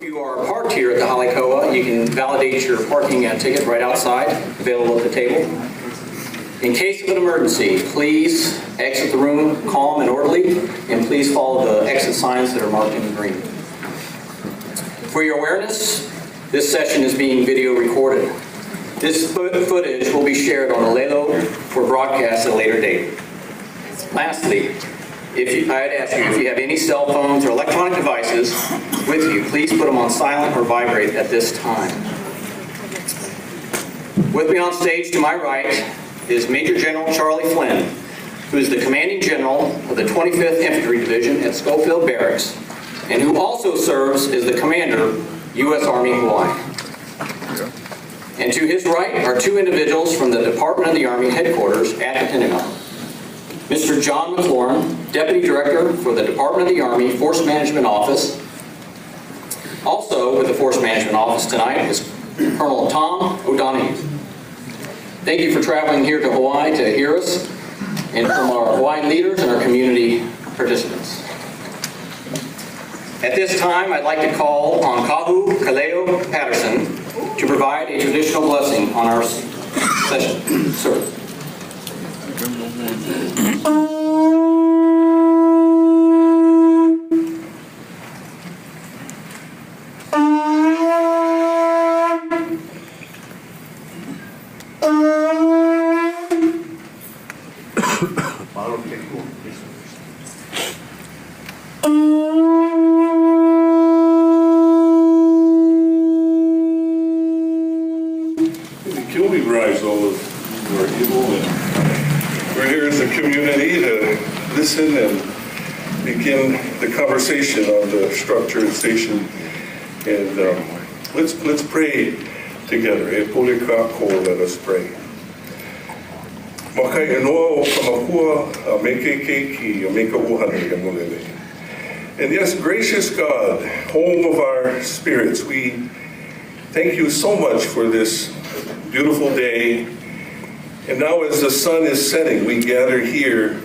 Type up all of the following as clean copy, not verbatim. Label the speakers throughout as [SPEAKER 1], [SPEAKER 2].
[SPEAKER 1] If you are parked here at the Hale Koa, you can validate your parking ticket right outside, available at the table. In case of an emergency, please exit the room calm and orderly, and please follow the exit signs that are marked in green. For your awareness, this session is being video recorded. This footage will be shared on the Laurel for broadcast at a later date. Lastly, I'd ask you, if you have any cell phones or electronic devices with you, please put them on silent or vibrate at this time. With me on stage to my right is Major General Charlie Flynn, who is the Commanding General of the 25th Infantry Division at Schofield Barracks, and who also serves as the Commander, U.S. Army Hawaii. And to his right are two individuals from the Department of the Army headquarters at the Pentagon. Mr. John McLaurin, Deputy Director for the Department of the Army Force Management Office. Also with the Force Management Office tonight is Colonel Tom O'Donoghue. Thank you for traveling here to Hawaii to hear us, and from our Hawaiian leaders and our community participants. At this time, I'd like to call on Kahu Kaleo Patterson to provide a traditional blessing on our session. Sir.
[SPEAKER 2] Kill me rise all of who are evil, and we're here as a community to listen and begin the conversation on the structure and station. And let's pray together. Let us pray. And yes, gracious God, home of our spirits, we thank you so much for this beautiful day. And now as the sun is setting, we gather here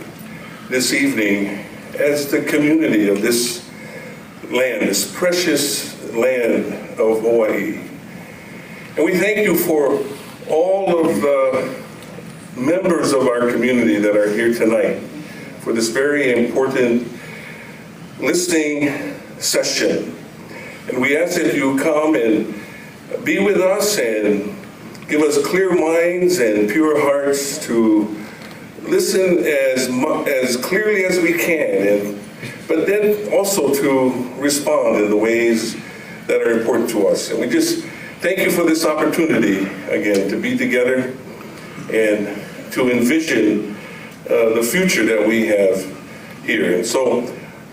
[SPEAKER 2] this evening as the community of this land, this precious land of Hawaii. And we thank you for all of the members of our community that are here tonight for this very important listening session. And we ask that you come and be with us and give us clear minds and pure hearts to listen as clearly as we can, but then also to respond in the ways that are important to us. And we just thank you for this opportunity, again, to be together and to envision the future that we have here. And so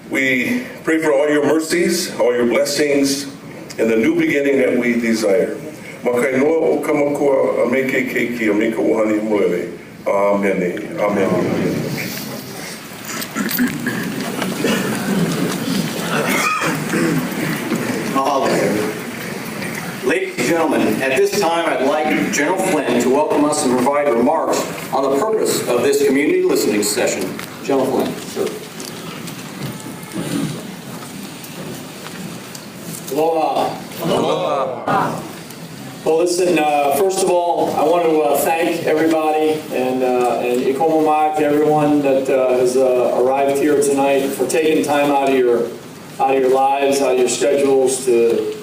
[SPEAKER 2] we pray for all your mercies, all your blessings, and the new beginning that we desire. Amen. Amen.
[SPEAKER 1] Ladies and gentlemen, at this time I'd like General Flynn to welcome us and provide remarks on the purpose of this community listening session. General Flynn, sir.
[SPEAKER 3] Aloha. Aloha. Well, listen, first of all, I want to thank everybody and ikomo mai to everyone that has arrived here tonight for taking time out of your lives, out of your schedules to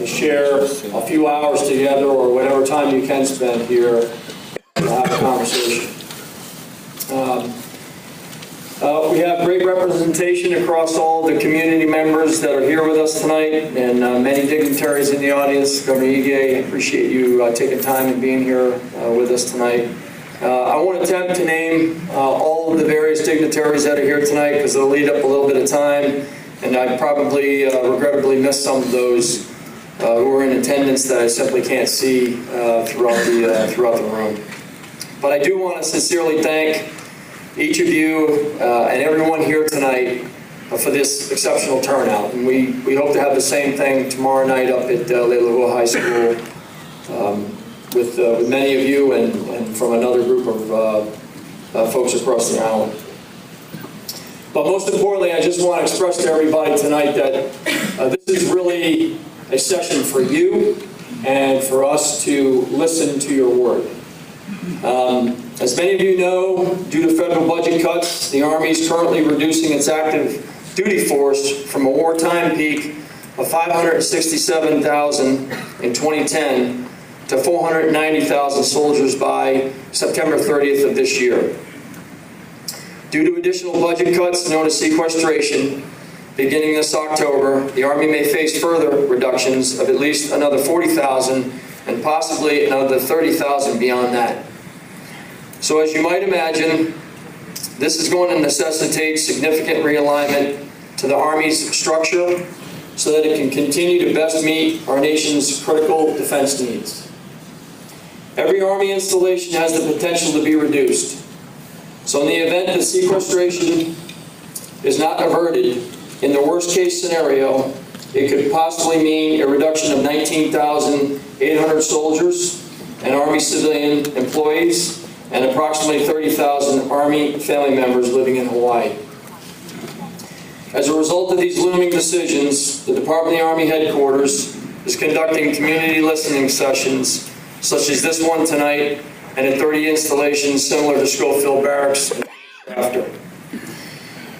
[SPEAKER 3] share a few hours together or whatever time you can spend here to have a conversation. We have great representation across all the community members that are here with us tonight, and many dignitaries in the audience. Governor Ige, I appreciate you taking time and being here with us tonight. I won't attempt to name all of the various dignitaries that are here tonight because it'll lead up a little bit of time, and I probably regrettably missed some of those who are in attendance that I simply can't see throughout the room. But I do want to sincerely thank each of you and everyone here tonight for this exceptional turnout. And we hope to have the same thing tomorrow night up at Leilua High School with many of you and from another group of folks across the island. But most importantly, I just want to express to everybody tonight that This is really a session for you and for us to listen to your word. As many of you know, due to federal budget cuts, the Army is currently reducing its active duty force from a wartime peak of 567,000 in 2010 to 490,000 soldiers by September 30th of this year. Due to additional budget cuts known as sequestration, beginning this October, the Army may face further reductions of at least another 40,000 and possibly another 30,000 beyond that. So as you might imagine, this is going to necessitate significant realignment to the Army's structure so that it can continue to best meet our nation's critical defense needs. Every Army installation has the potential to be reduced. So in the event that sequestration is not averted, in the worst case scenario, it could possibly mean a reduction of 19,800 soldiers and Army civilian employees and approximately 30,000 Army family members living in Hawaii. As a result of these looming decisions, the Department of the Army headquarters is conducting community listening sessions such as this one tonight and at 30 installations similar to Schofield Barracks after.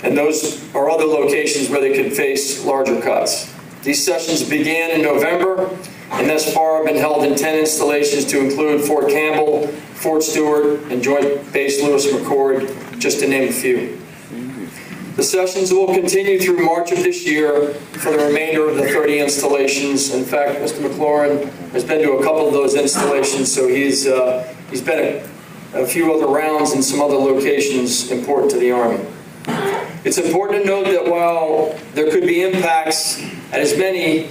[SPEAKER 3] And those are other locations where they could face larger cuts. These sessions began in November and thus far have been held in 10 installations to include Fort Campbell, Fort Stewart, and Joint Base Lewis McChord, just to name a few. The sessions will continue through March of this year for the remainder of the 30 installations. In fact, Mr. McLaurin has been to a couple of those installations, so he's been a few other rounds in some other locations important to the Army. It's important to note that while there could be impacts at as many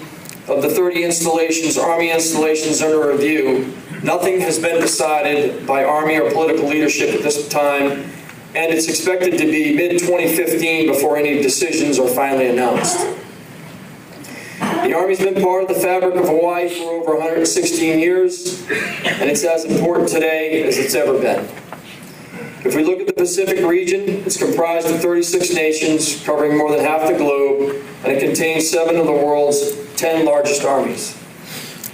[SPEAKER 3] of the 30 installations, Army installations under review, nothing has been decided by Army or political leadership at this time, and it's expected to be mid-2015 before any decisions are finally announced. The Army's been part of the fabric of Hawaii for over 116 years, and it's as important today as it's ever been. If we look at the Pacific region, it's comprised of 36 nations covering more than half the globe, and it contains 7 of the world's 10 largest armies.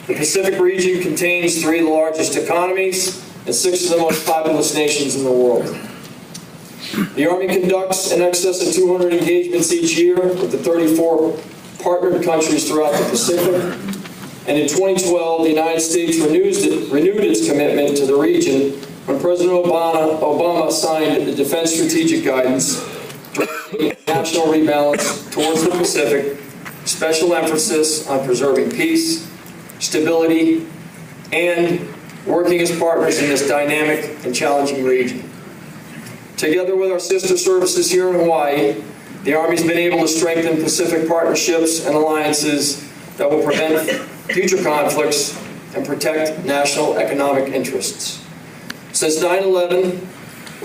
[SPEAKER 3] The Pacific region contains 3 of the largest economies and 6 of the most populous nations in the world. The Army conducts in excess of 200 engagements each year with the 34 partnered countries throughout the Pacific. And in 2012, the United States renewed its commitment to the region when President Obama signed the Defense Strategic Guidance, directing national rebalance towards the Pacific, special emphasis on preserving peace, stability, and working as partners in this dynamic and challenging region. Together with our sister services here in Hawaii, the Army's been able to strengthen Pacific partnerships and alliances that will prevent future conflicts and protect national economic interests. Since 9/11,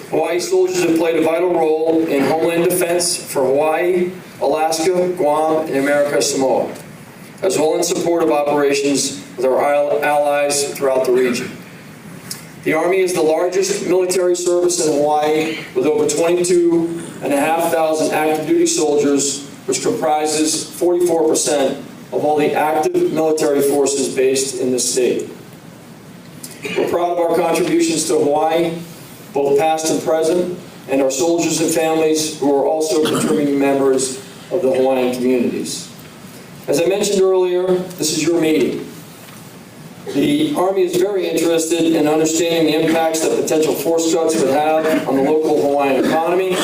[SPEAKER 3] Hawaii soldiers have played a vital role in homeland defense for Hawaii, Alaska, Guam, and America Samoa, as well in support of operations with our allies throughout the region. The Army is the largest military service in Hawaii with over 22,500 active duty soldiers, which comprises 44% of all the active military forces based in the state. We're proud of our contributions to Hawaii, both past and present, and our soldiers and families who are also contributing members of the Hawaiian communities. As I mentioned earlier, this is your meeting. The Army is very interested in understanding the impacts that potential force cuts would have on the local Hawaiian economy,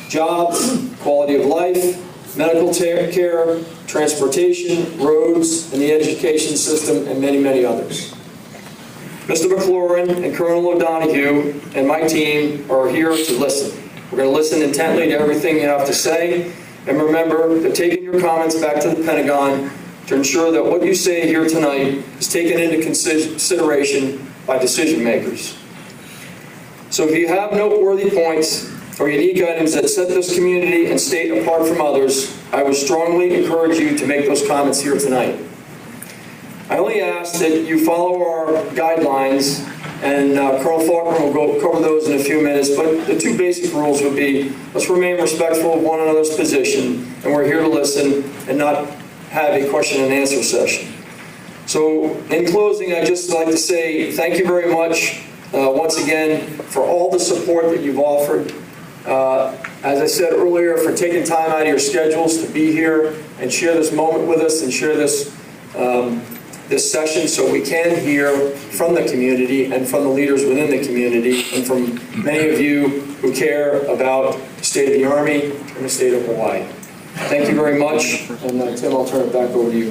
[SPEAKER 3] jobs, quality of life, medical care, transportation, roads, and the education system, and many, many others. Mr. McLaurin and Colonel O'Donoghue and my team are here to listen. We're going to listen intently to everything you have to say, and remember, they're taking your comments back to the Pentagon to ensure that what you say here tonight is taken into consideration by decision makers. So if you have noteworthy points or unique items that set this community and state apart from others, I would strongly encourage you to make those comments here tonight. I only ask that you follow our guidelines, and Colonel Faulkner will cover those in a few minutes, but the 2 basic rules would be, let's remain respectful of one another's position, and we're here to listen and not have a question and answer session. So in closing, I'd just like to say thank you very much once again for all the support that you've offered. As I said earlier, for taking time out of your schedules to be here and share this moment with us and share this this session so we can hear from the community and from the leaders within the community and from many of you who care about the state of the Army and the state of Hawaii. Thank you very much, and Tim, I'll turn it back over to you.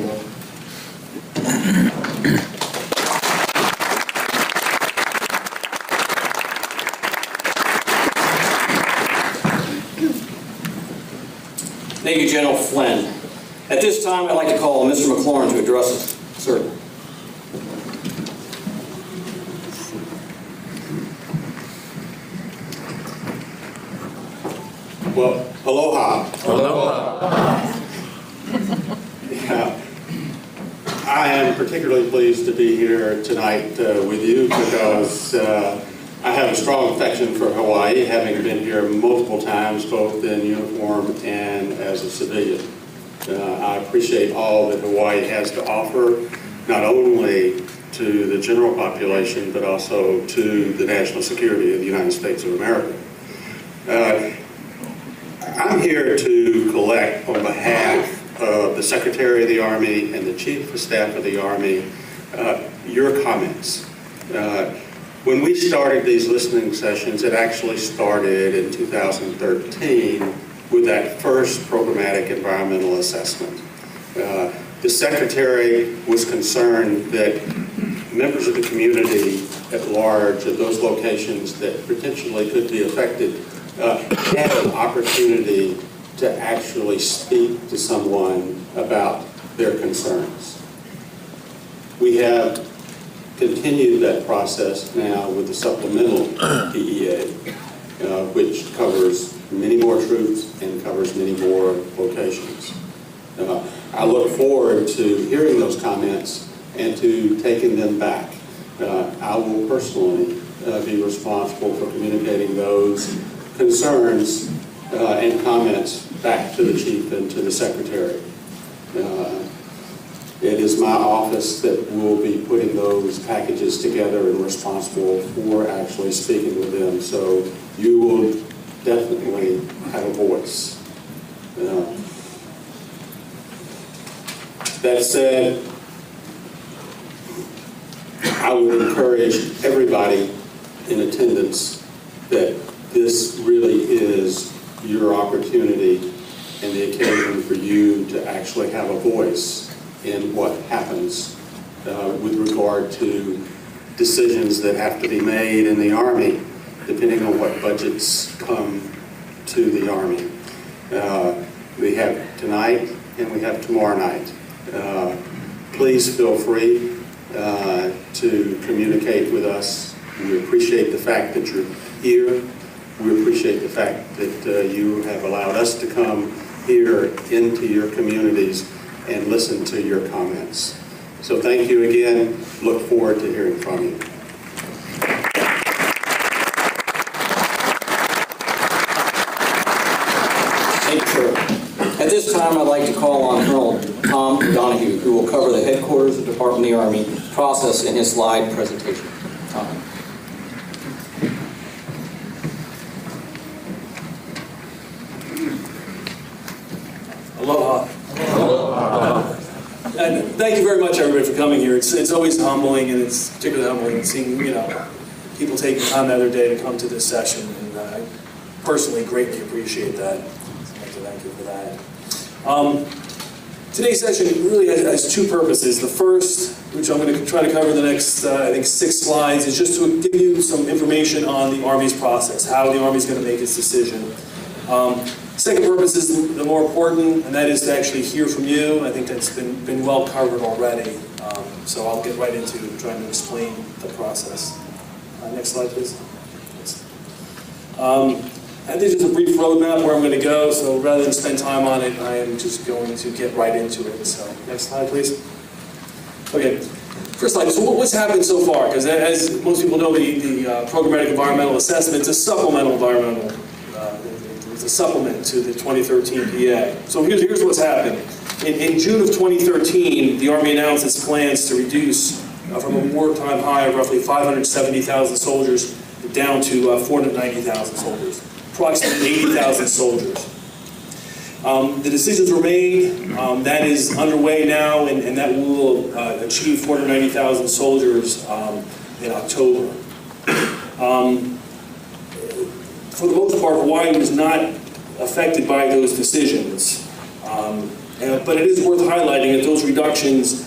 [SPEAKER 1] Thank you, General Flynn. At this time, I'd like to call Mr. McLaurin to address us. Sir.
[SPEAKER 4] Well, aloha. Aloha. Yeah. I am particularly pleased to be here tonight with you because I have a strong affection for Hawaii, having been here multiple times, both in uniform and as a civilian. I appreciate all that Hawaii has to offer, not only to the general population, but also to the national security of the United States of America. I'm here to collect on behalf of the Secretary of the Army and the Chief of Staff of the Army your comments. When we started these listening sessions, it actually started in 2013 with that first programmatic environmental assessment. The Secretary was concerned that members of the community at large of those locations that potentially could be affected had an opportunity to actually speak to someone about their concerns. We have continued that process now with the supplemental PEA, which covers many more troops and covers many more locations. I look forward to hearing those comments and to taking them back. I will personally be responsible for communicating those concerns and comments back to the Chief and to the Secretary. It is my office that will be putting those packages together and responsible for actually speaking with them. So you will definitely have a voice. That said, I would encourage everybody in attendance that this really is your opportunity and the occasion for you to actually have a voice in what happens with regard to decisions that have to be made in the Army, depending on what budgets come to the Army. We have tonight and we have tomorrow night. Please feel free to communicate with us. We appreciate the fact that you're here. We appreciate the fact that you have allowed us to come here into your communities and listen to your comments. So thank you again. Look forward to hearing from you.
[SPEAKER 1] Thank you, sir. At this time, I'd like to call on Colonel Tom Donahue, who will cover the headquarters of the Department of the Army process in his slide presentation. Tom.
[SPEAKER 5] Aloha. Aloha. And thank you very much, everybody, for coming here. It's always humbling, and it's particularly humbling seeing people taking time out of their day to come to this session. And I personally greatly appreciate that. I'd like to thank you for that. Today's session really has two purposes. The first, which I'm going to try to cover in the next, I think, 6 slides, is just to give you some information on the Army's process, how the Army's going to make its decision. Second purpose is the more important, and that is to actually hear from you. I think that's been well covered already. So I'll get right into trying to explain the process. Next slide, please. I think just a brief roadmap where I'm going to go, so rather than spend time on it, I am just going to get right into it. So next slide, please. Okay, first slide. So what's happened so far? Because as most people know, the programmatic environmental assessment is a supplemental environmental, it's a supplement to the 2013 PA. So here's what's happened. In June of 2013, the Army announced its plans to reduce from a wartime high of roughly 570,000 soldiers down to 490,000 soldiers, approximately 80,000 soldiers. The decisions were made, that is underway now, and that will achieve 490,000 soldiers in October. For the most part, Hawaii was not affected by those decisions. But it is worth highlighting that those reductions,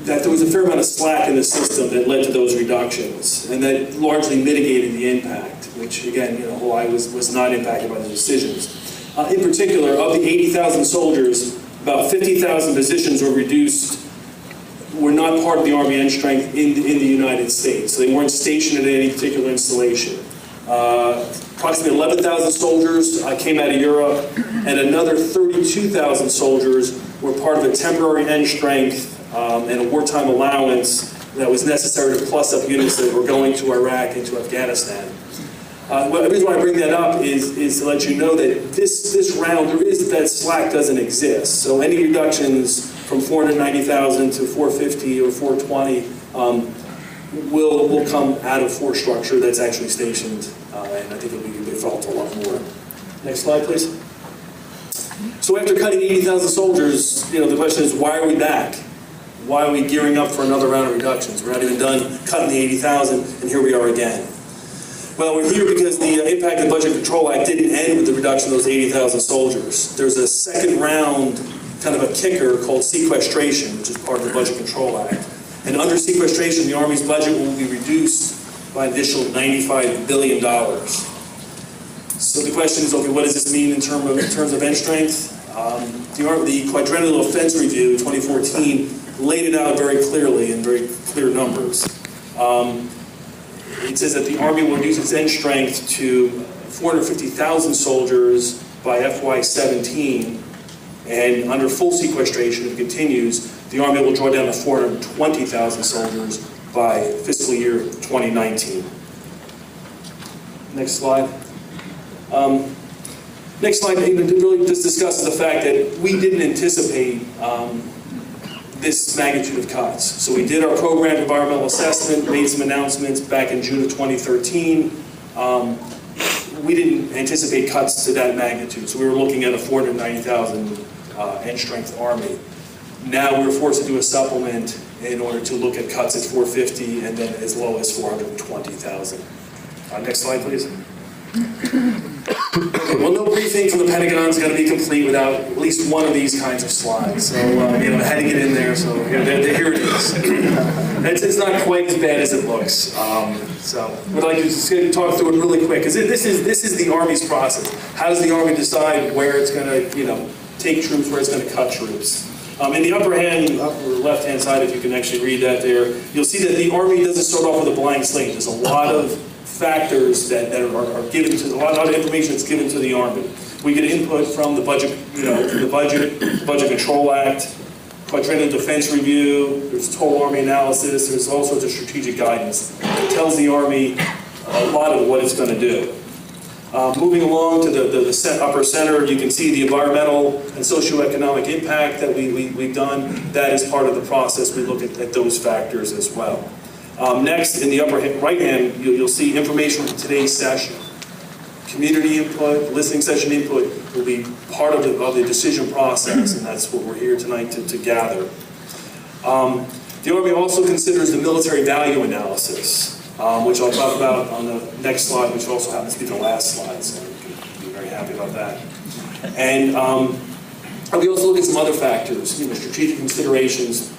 [SPEAKER 5] that there was a fair amount of slack in the system that led to those reductions, and that largely mitigated the impact, which again, Hawaii was not impacted by the decisions. In particular, of the 80,000 soldiers, about 50,000 positions were reduced, were not part of the Army end strength in the United States. So they weren't stationed at any particular installation. Approximately 11,000 soldiers came out of Europe, and another 32,000 soldiers were part of a temporary end strength and a wartime allowance that was necessary to plus up units that were going to Iraq and to Afghanistan. The reason why I bring that up is to let you know that this round, that slack doesn't exist. So any reductions from 490,000 to 450 or 420 will come out of force structure that's actually stationed, and I think it'll be felt a lot more. Next slide, please. So after cutting 80,000 soldiers, the question is, why are we back? Why are we gearing up for another round of reductions? We're not even done cutting the 80,000, and here we are again. Well, we're here because the Impact and Budget Control Act didn't end with the reduction of those 80,000 soldiers. There's a second round, kind of a kicker, called sequestration, which is part of the Budget Control Act. And under sequestration, the Army's budget will be reduced by an additional $95 billion. So the question is, okay, what does this mean in terms of end strength? The Quadrennial Offense Review 2014 laid it out very clearly in very clear numbers. It says that the Army will reduce its end strength to 450,000 soldiers by FY17, and under full sequestration, if it continues, the Army will draw down to 420,000 soldiers by fiscal year 2019. Next slide. Next slide really just discusses the fact that we didn't anticipate this magnitude of cuts. So we did our program environmental assessment, made some announcements back in June of 2013. We didn't anticipate cuts to that magnitude, so we were looking at a 490,000 end strength Army. Now we're forced to do a supplement in order to look at cuts at 450 and then as low as 420,000. Next slide, please. Okay, well, no briefing from the Pentagon is going to be complete without at least one of these kinds of slides. So, I had to get in there, so here it is. It's not quite as bad as it looks. So, what I'd like to do is just talk through it really quick, because this is the Army's process. How does the Army decide where it's going to, take troops, where it's going to cut troops? In the upper left-hand side, if you can actually read that there, you'll see that the Army doesn't start off with a blank slate. There's a lot of factors that are given to, a lot of information that's given to the Army. We get input from the budget, Budget Control Act, Quadrennial Defense Review, there's Total Army Analysis, there's all sorts of strategic guidance that tells the Army a lot of what it's going to do. Moving along to the upper center, you can see the environmental and socioeconomic impact that we've done. That is part of the process. We look at those factors as well. Next, in the upper right hand, you'll see information from today's session. Community input, listening session input will be part of the decision process, and that's what we're here tonight to gather. The Army also considers the military value analysis, which I'll talk about on the next slide, which also happens to be the last slide, so you can be very happy about that. And we also look at some other factors, strategic considerations,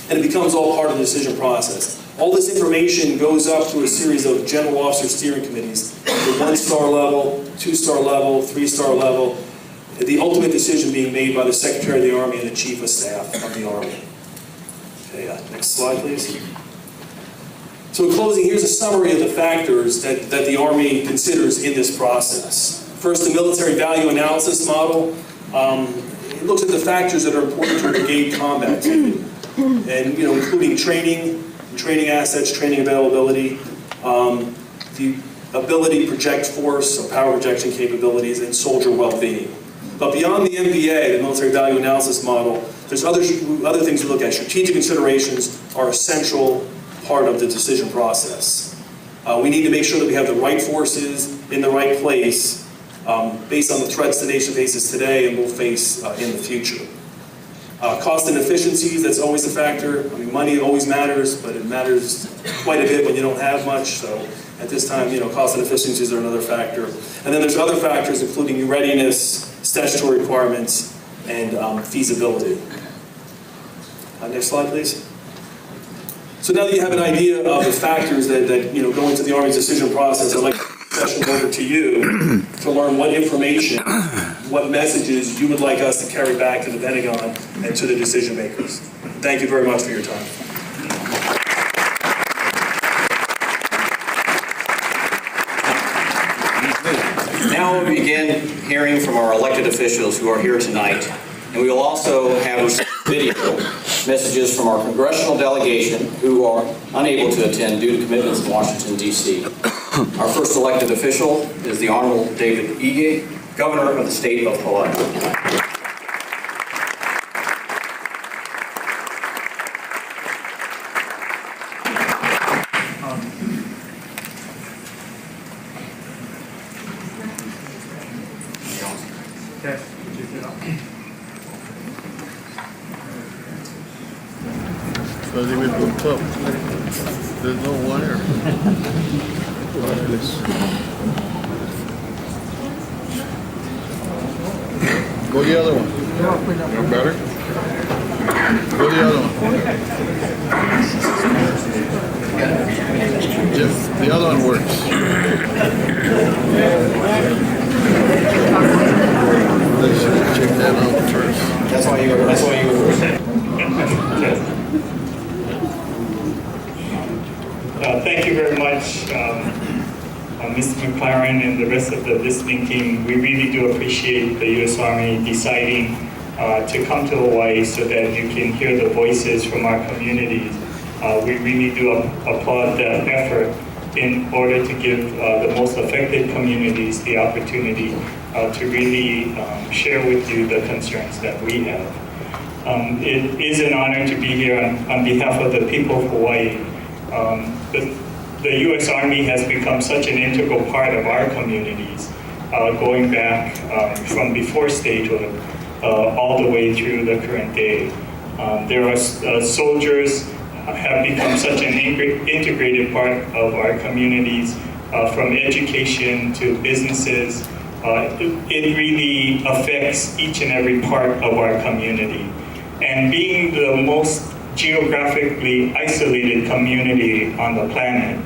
[SPEAKER 5] and it becomes all part of the decision process. All this information goes up through a series of general officer steering committees, the 1-star level, 2-star level, 3-star level, the ultimate decision being made by the Secretary of the Army and the Chief of Staff of the Army. Okay, next slide, please. So in closing, here's a summary of the factors that the Army considers in this process. First, the military value analysis model. It looks at the factors that are important to brigade combat team, and including training assets, training availability, the ability to project force, so power projection capabilities, and soldier well-being. But beyond the MVA, the military value analysis model, there's other things we look at. Strategic considerations are a central part of the decision process. We need to make sure that we have the right forces in the right place based on the threats the nation faces today and will face in the future. Cost and efficiencies, that's always a factor. I mean, money always matters, but it matters quite a bit when you don't have much. So at this time, cost and efficiencies are another factor. And then there's other factors, including readiness, statutory requirements, and feasibility. Next slide, please. So now that you have an idea of the factors that go into the Army's decision process, I'd like to turn the session over to you to learn what information, what messages you would like us to carry back to the Pentagon and to the decision makers. Thank you very much for your time.
[SPEAKER 1] Now we'll begin hearing from our elected officials who are here tonight. And we will also have video messages from our congressional delegation who are unable to attend due to commitments in Washington, D.C. Our first elected official is the Honorable David Ige, Governor of the state of Hawaii.
[SPEAKER 6] There's no wire. Like this. Go the other one. You better? Go the other one. Just, the other one works. Let's check that out first.
[SPEAKER 1] That's why you were first.
[SPEAKER 7] Thank you very much, Mr. McLaren and the rest of the listening team. We really do appreciate the U.S. Army deciding to come to Hawaii so that you can hear the voices from our communities. We really do applaud that effort in order to give the most affected communities the opportunity to really share with you the concerns that we have. It is an honor to be here on behalf of the people of Hawaii. The U.S. Army has become such an integral part of our communities, going back from before statehood all the way through the current day. There are soldiers have become such an integrated part of our communities, from education to businesses. It really affects each and every part of our community. And being the most geographically isolated community on the planet,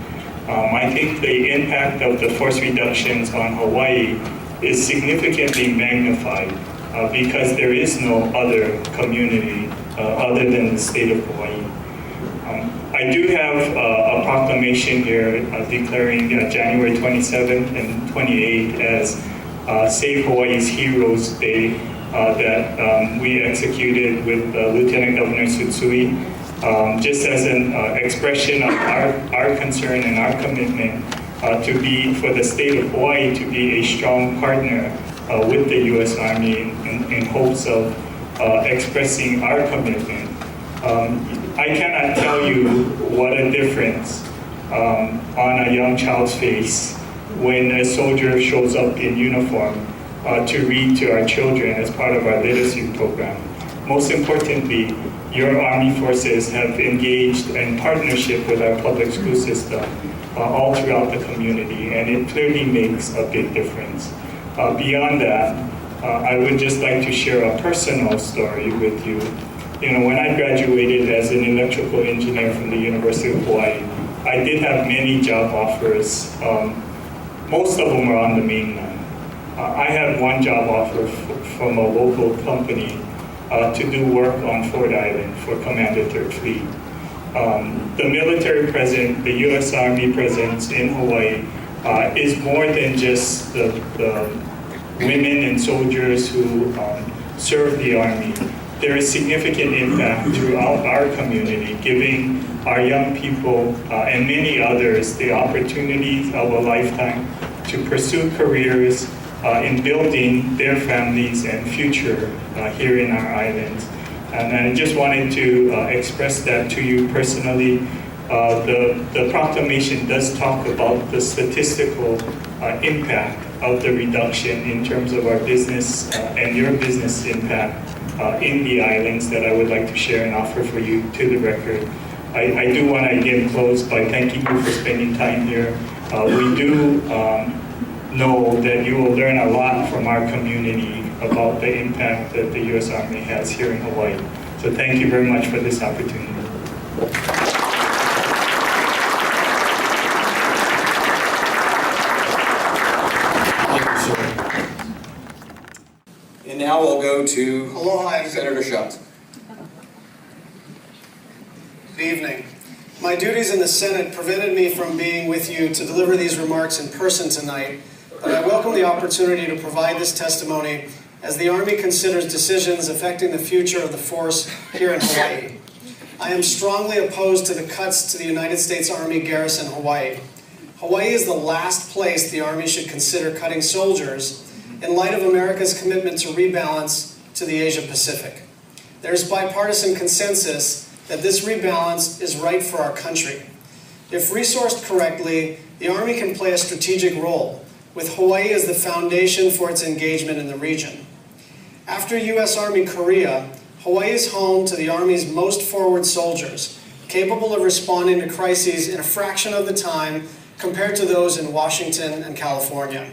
[SPEAKER 7] I think the impact of the force reductions on Hawaii is significantly magnified because there is no other community other than the state of Hawaii. I do have a proclamation here declaring January 27th and 28th as Save Hawaii's Heroes Day that we executed with Lieutenant Governor Tsutsui. Just as an expression of our concern and our commitment to be, for the state of Hawaii to be a strong partner with the U.S. Army in hopes of expressing our commitment. I cannot tell you what a difference on a young child's face when a soldier shows up in uniform to read to our children as part of our literacy program. Most importantly, your Army forces have engaged in partnership with our public school system all throughout the community, and it clearly makes a big difference. Beyond that, I would just like to share a personal story with you. When I graduated as an electrical engineer from the University of Hawaii, I did have many job offers. Most of them were on the mainland. I had one job offer from a local company to do work on Ford Island for Commander 3rd Fleet. The military presence, the U.S. Army presence in Hawaii is more than just the women and soldiers who serve the Army. There is significant impact throughout our community, giving our young people and many others the opportunities of a lifetime to pursue careers in building their families and future here in our islands. And I just wanted to express that to you personally. The proclamation does talk about the statistical impact of the reduction in terms of our business and your business impact in the islands that I would like to share and offer for you to the record. I do want to again close by thanking you for spending time here. We do know that you will learn a lot from our community about the impact that the U.S. Army has here in Hawaii. So thank you very much for this opportunity.
[SPEAKER 1] And now we'll go to
[SPEAKER 8] Aloha.
[SPEAKER 1] Senator Schultz.
[SPEAKER 8] Good evening. My duties in the Senate prevented me from being with you to deliver these remarks in person tonight, but I welcome the opportunity to provide this testimony as the Army considers decisions affecting the future of the force here in Hawaii. I am strongly opposed to the cuts to the United States Army garrison Hawaii. Hawaii is the last place the Army should consider cutting soldiers in light of America's commitment to rebalance to the Asia Pacific. There is bipartisan consensus that this rebalance is right for our country. If resourced correctly, the Army can play a strategic role, with Hawaii as the foundation for its engagement in the region. After U.S. Army Korea, Hawaii is home to the Army's most forward soldiers, capable of responding to crises in a fraction of the time compared to those in Washington and California.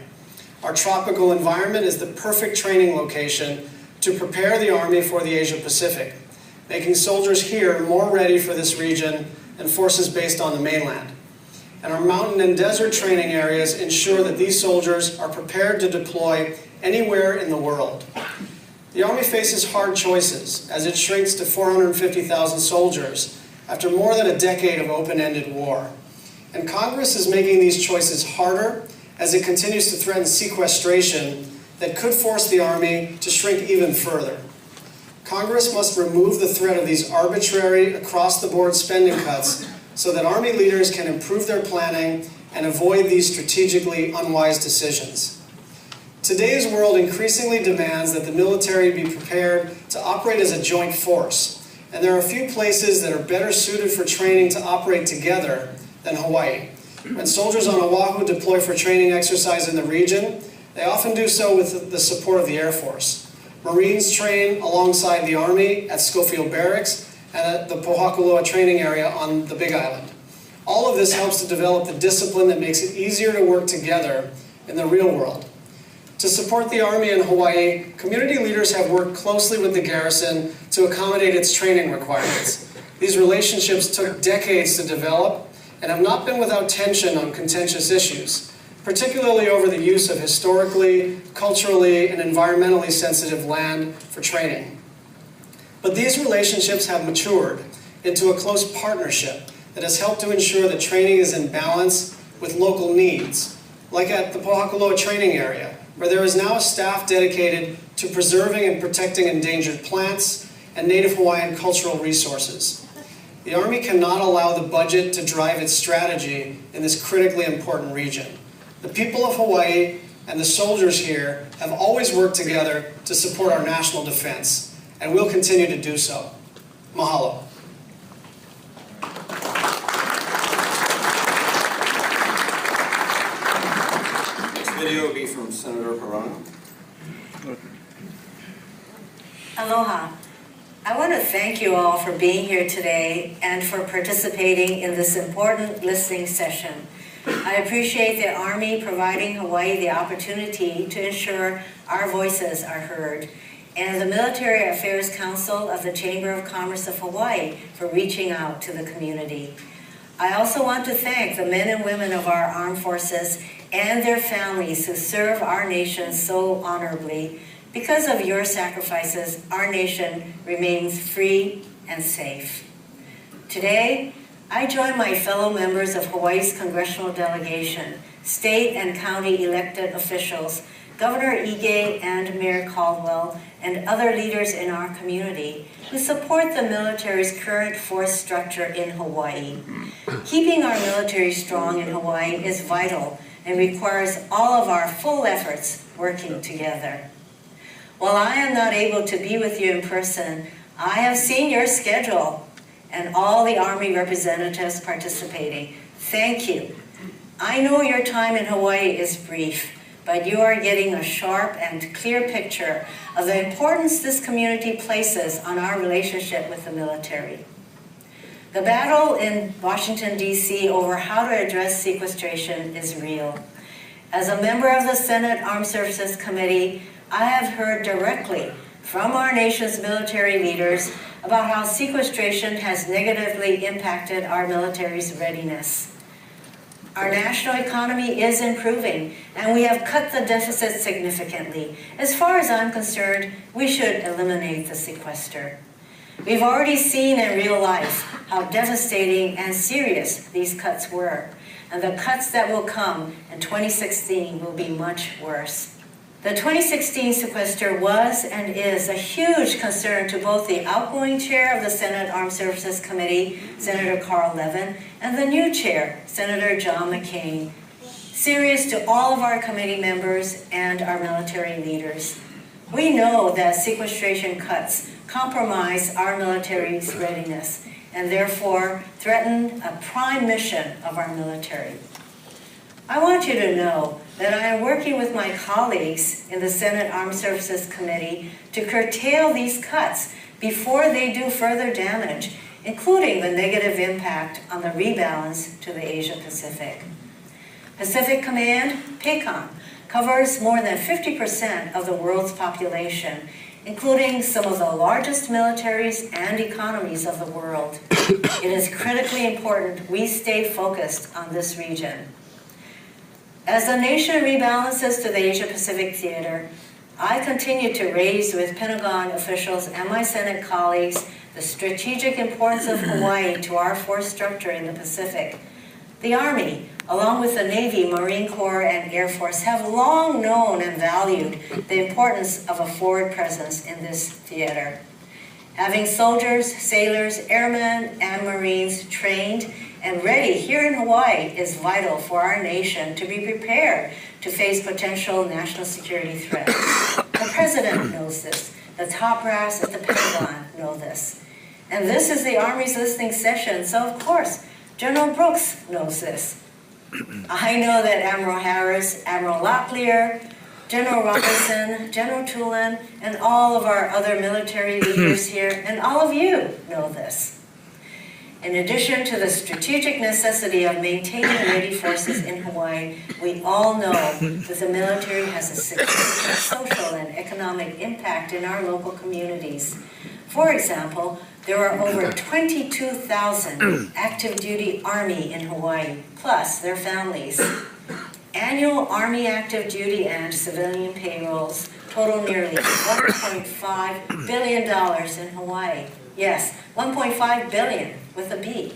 [SPEAKER 8] Our tropical environment is the perfect training location to prepare the Army for the Asia Pacific, making soldiers here more ready for this region than forces based on the mainland. And our mountain and desert training areas ensure that these soldiers are prepared to deploy anywhere in the world. The Army faces hard choices as it shrinks to 450,000 soldiers after more than a decade of open-ended war. And Congress is making these choices harder as it continues to threaten sequestration that could force the Army to shrink even further. Congress must remove the threat of these arbitrary, across-the-board spending cuts so that Army leaders can improve their planning and avoid these strategically unwise decisions. Today's world increasingly demands that the military be prepared to operate as a joint force, and there are few places that are better suited for training to operate together than Hawaii. When soldiers on Oahu deploy for training exercise in the region, they often do so with the support of the Air Force. Marines train alongside the Army at Schofield Barracks and at the Pohakuloa training area on the Big Island. All of this helps to develop the discipline that makes it easier to work together in the real world. To support the Army in Hawaii, community leaders have worked closely with the garrison to accommodate its training requirements. These relationships took decades to develop and have not been without tension on contentious issues, particularly over the use of historically, culturally, and environmentally sensitive land for training. But these relationships have matured into a close partnership that has helped to ensure that training is in balance with local needs, like at the Pohakuloa training area, where there is now a staff dedicated to preserving and protecting endangered plants and Native Hawaiian cultural resources. The Army cannot allow the budget to drive its strategy in this critically important region. The people of Hawaii and the soldiers here have always worked together to support our national defense, and will continue to do so. Mahalo.
[SPEAKER 1] Next video will be from Senator Harana.
[SPEAKER 9] Aloha. I want to thank you all for being here today and for participating in this important listening session. I appreciate the Army providing Hawaii the opportunity to ensure our voices are heard, and the Military Affairs Council of the Chamber of Commerce of Hawaii for reaching out to the community. I also want to thank the men and women of our armed forces and their families who serve our nation so honorably. Because of your sacrifices, our nation remains free and safe. Today, I join my fellow members of Hawaii's congressional delegation, state and county elected officials, Governor Ige and Mayor Caldwell, and other leaders in our community who support the military's current force structure in Hawaii. Keeping our military strong in Hawaii is vital, and requires all of our full efforts working together. While I am not able to be with you in person, I have seen your schedule and all the Army representatives participating. Thank you. I know your time in Hawaii is brief, but you are getting a sharp and clear picture of the importance this community places on our relationship with the military. The battle in Washington, D.C. over how to address sequestration is real. As a member of the Senate Armed Services Committee, I have heard directly from our nation's military leaders about how sequestration has negatively impacted our military's readiness. Our national economy is improving, and we have cut the deficit significantly. As far as I'm concerned, we should eliminate the sequester. We've already seen in real life how devastating and serious these cuts were, and the cuts that will come in 2016 will be much worse. The 2016 sequester was and is a huge concern to both the outgoing chair of the Senate Armed Services Committee, Senator Carl Levin, and the new chair, Senator John McCain. Serious to all of our committee members and our military leaders. We know that sequestration cuts compromise our military's readiness and therefore threaten a prime mission of our military. I want you to know that I am working with my colleagues in the Senate Armed Services Committee to curtail these cuts before they do further damage, including the negative impact on the rebalance to the Asia-Pacific. Pacific Command, PACOM, covers more than 50% of the world's population, including some of the largest militaries and economies of the world. It is critically important we stay focused on this region. As the nation rebalances to the Asia-Pacific theater, I continue to raise with Pentagon officials and my Senate colleagues the strategic importance of Hawaii to our force structure in the Pacific. The Army, along with the Navy, Marine Corps, and Air Force, have long known and valued the importance of a forward presence in this theater. Having soldiers, sailors, airmen, and Marines trained and ready here in Hawaii is vital for our nation to be prepared to face potential national security threats. The President knows this. The top brass at the Pentagon know this. And this is the Army's listening session, so of course, General Brooks knows this. I know that Admiral Harris, Admiral Locklear, General Robinson, General Tulin, and all of our other military leaders here, and all of you know this. In addition to the strategic necessity of maintaining ready forces in Hawaii, we all know that the military has a significant social and economic impact in our local communities. For example, there are over 22,000 active duty Army in Hawaii, plus their families. Annual Army active duty and civilian payrolls total nearly $1.5 billion in Hawaii. Yes, 1.5 billion with a B.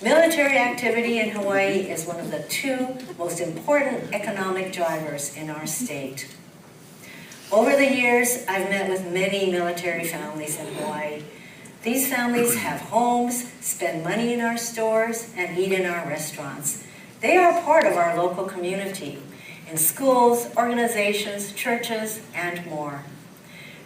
[SPEAKER 9] Military activity in Hawaii is one of the two most important economic drivers in our state. Over the years, I've met with many military families in Hawaii. These families have homes, spend money in our stores, and eat in our restaurants. They are part of our local community, in schools, organizations, churches, and more.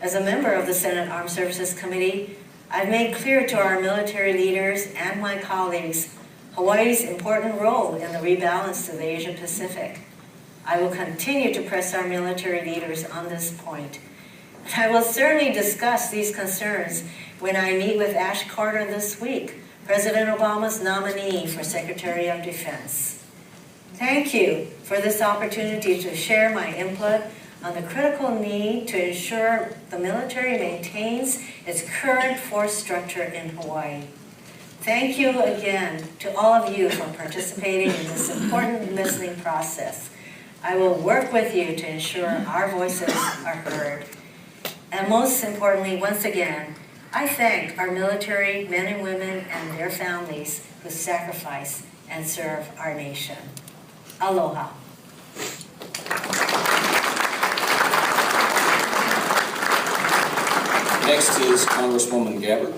[SPEAKER 9] As a member of the Senate Armed Services Committee, I've made clear to our military leaders and my colleagues Hawaii's important role in the rebalance to the Asia-Pacific. I will continue to press our military leaders on this point. I will certainly discuss these concerns when I meet with Ash Carter this week, President Obama's nominee for Secretary of Defense. Thank you for this opportunity to share my input on the critical need to ensure the military maintains its current force structure in Hawaii. Thank you again to all of you for participating in this important listening process. I will work with you to ensure our voices are heard. And most importantly, once again, I thank our military men and women and their families who sacrifice and serve our nation. Aloha.
[SPEAKER 1] Next is Congresswoman Gabbard.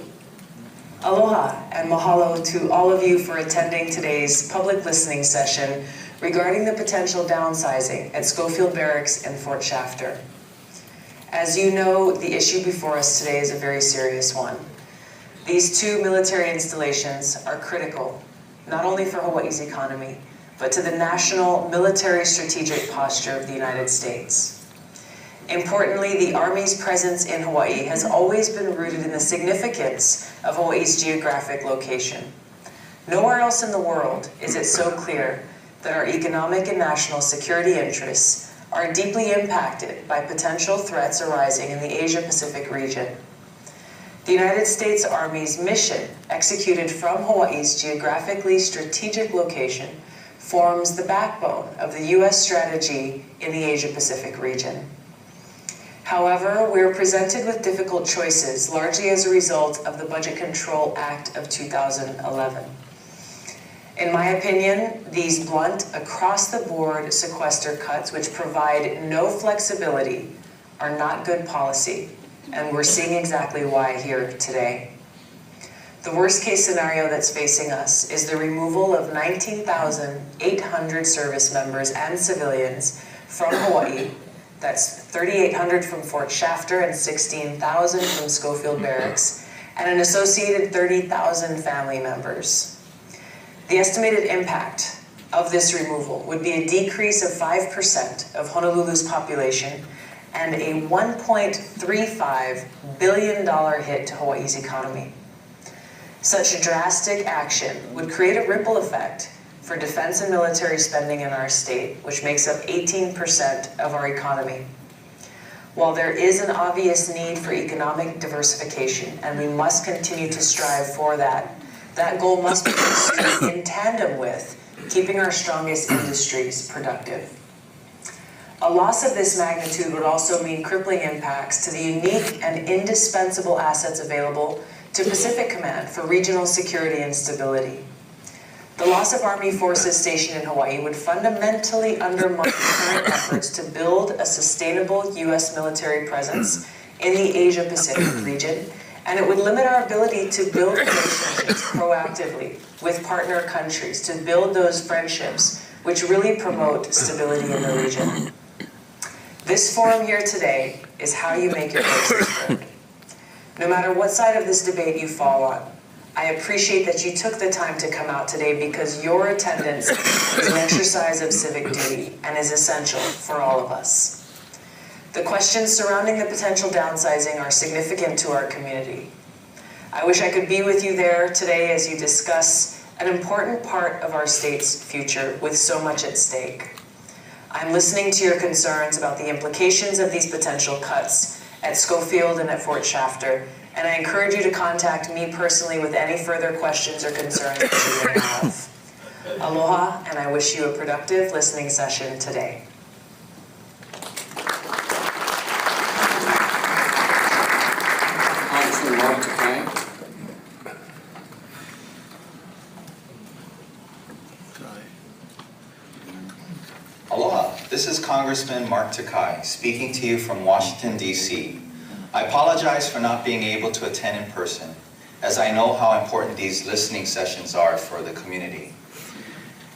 [SPEAKER 10] Aloha and mahalo to all of you for attending today's public listening session regarding the potential downsizing at Schofield Barracks and Fort Shafter. As you know, the issue before us today is a very serious one. These two military installations are critical, not only for Hawaii's economy, but to the national military strategic posture of the United States. Importantly, the Army's presence in Hawaii has always been rooted in the significance of Hawaii's geographic location. Nowhere else in the world is it so clear that our economic and national security interests are deeply impacted by potential threats arising in the Asia-Pacific region. The United States Army's mission, executed from Hawaii's geographically strategic location, forms the backbone of the U.S. strategy in the Asia-Pacific region. However, we are presented with difficult choices, largely as a result of the Budget Control Act of 2011. In my opinion, these blunt, across-the-board sequester cuts, which provide no flexibility, are not good policy, and we're seeing exactly why here today. The worst-case scenario that's facing us is the removal of 19,800 service members and civilians from Hawaii. That's 3,800 from Fort Shafter and 16,000 from Schofield Barracks, and an associated 30,000 family members. The estimated impact of this removal would be a decrease of 5% of Honolulu's population and a $1.35 billion hit to Hawaii's economy. Such drastic action would create a ripple effect for defense and military spending in our state, which makes up 18% of our economy. While there is an obvious need for economic diversification, and we must continue to strive for that, that goal must be pursued in tandem with keeping our strongest industries productive. A loss of this magnitude would also mean crippling impacts to the unique and indispensable assets available to Pacific Command for regional security and stability. The loss of Army forces stationed in Hawaii would fundamentally undermine current efforts to build a sustainable U.S. military presence in the Asia-Pacific region, and it would limit our ability to build relationships proactively with partner countries, to build those friendships which really promote stability in the region. This forum here today is how you make your voices heard. No matter what side of this debate you fall on, I appreciate that you took the time to come out today because your attendance is an exercise of civic duty and is essential for all of us. The questions surrounding the potential downsizing are significant to our community. I wish I could be with you there today as you discuss an important part of our state's future with so much at stake. I'm listening to your concerns about the implications of these potential cuts at Schofield and at Fort Shafter, and I encourage you to contact me personally with any further questions or concerns that you may have. Aloha, and I wish you a productive listening session today.
[SPEAKER 1] Congressman Mark Takai.
[SPEAKER 11] Aloha, this is Congressman Mark Takai speaking to you from Washington, D.C. I apologize for not being able to attend in person, as I know how important these listening sessions are for the community.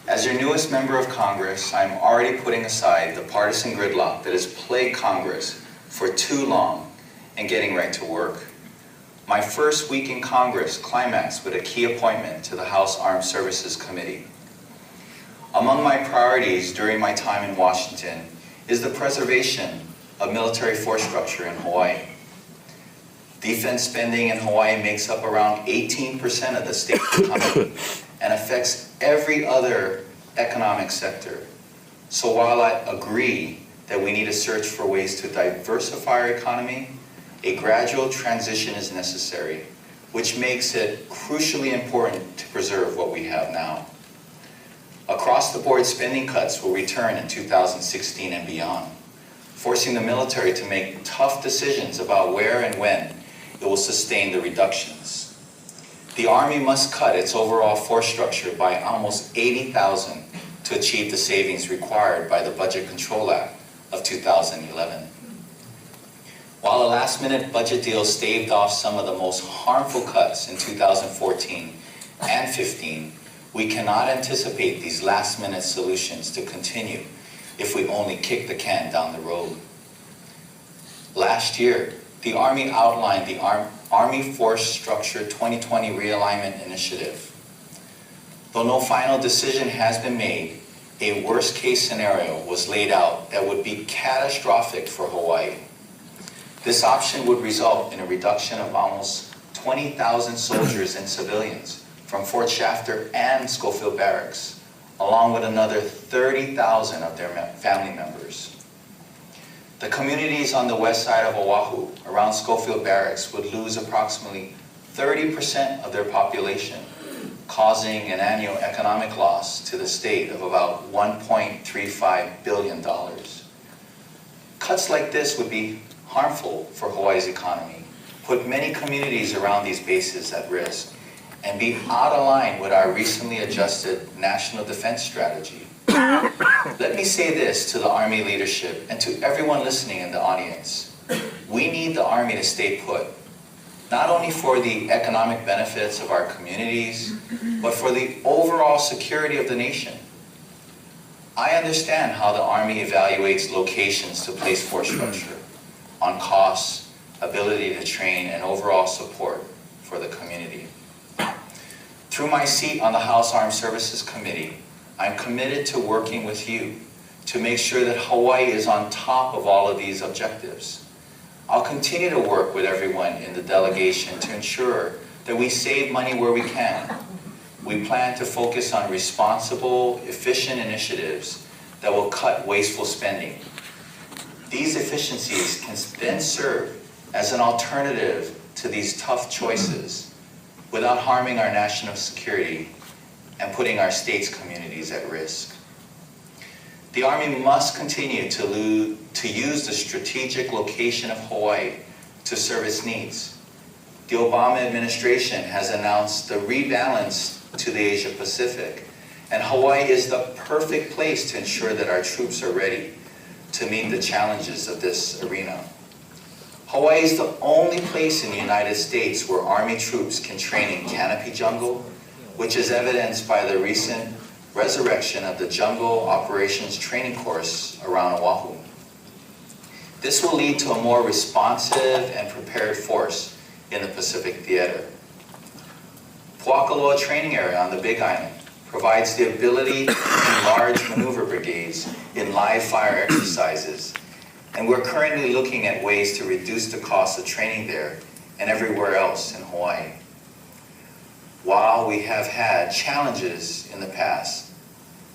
[SPEAKER 11] As your newest member of Congress, I'm already putting aside the partisan gridlock that has plagued Congress for too long and getting right to work. My first week in Congress climaxed with a key appointment to the House Armed Services Committee. Among my priorities during my time in Washington is the preservation of military force structure in Hawaii. Defense spending in Hawaii makes up around 18% of the state's economy and affects every other economic sector. So while I agree that we need to search for ways to diversify our economy, a gradual transition is necessary, which makes it crucially important to preserve what we have now. Across-the-board spending cuts will return in 2016 and beyond, forcing the military to make tough decisions about where and when it will sustain the reductions. The Army must cut its overall force structure by almost 80,000 to achieve the savings required by the Budget Control Act of 2011. While a last-minute budget deal staved off some of the most harmful cuts in 2014 and 15, We cannot anticipate these last-minute solutions to continue if we only kick the can down the road. Last year, the Army outlined the Army Force Structure 2020 Realignment Initiative. Though no final decision has been made, a worst-case scenario was laid out that would be catastrophic for Hawaii. This option would result in a reduction of almost 20,000 soldiers and civilians from Fort Shafter and Schofield Barracks, along with another 30,000 of their family members. The communities on the west side of Oahu, around Schofield Barracks, would lose approximately 30% of their population, causing an annual economic loss to the state of about $1.35 billion. Cuts like this would be harmful for Hawaii's economy, put many communities around these bases at risk, and be out of line with our recently adjusted national defense strategy. Let me say this to the Army leadership and to everyone listening in the audience. We need the Army to stay put, not only for the economic benefits of our communities, but for the overall security of the nation. I understand how the Army evaluates locations to place force structure on costs, ability to train, and overall support for the community. Through my seat on the House Armed Services Committee, I'm committed to working with you to make sure that Hawaii is on top of all of these objectives. I'll continue to work with everyone in the delegation to ensure that we save money where we can. We plan to focus on responsible, efficient initiatives that will cut wasteful spending. These efficiencies can then serve as an alternative to these tough choices without harming our national security and putting our state's communities at risk. The Army must continue to use the strategic location of Hawaii to serve its needs. The Obama administration has announced the rebalance to the Asia Pacific, and Hawaii is the perfect place to ensure that our troops are ready to meet the challenges of this arena. Hawaii is the only place in the United States where Army troops can train in canopy jungle, which is evidenced by the recent resurrection of the Jungle Operations Training Course around Oahu. This will lead to a more responsive and prepared force in the Pacific Theater. Puakaloa Training Area on the Big Island provides the ability to enlarge maneuver brigades in live fire exercises, and we're currently looking at ways to reduce the cost of training there and everywhere else in Hawaii. While we have had challenges in the past,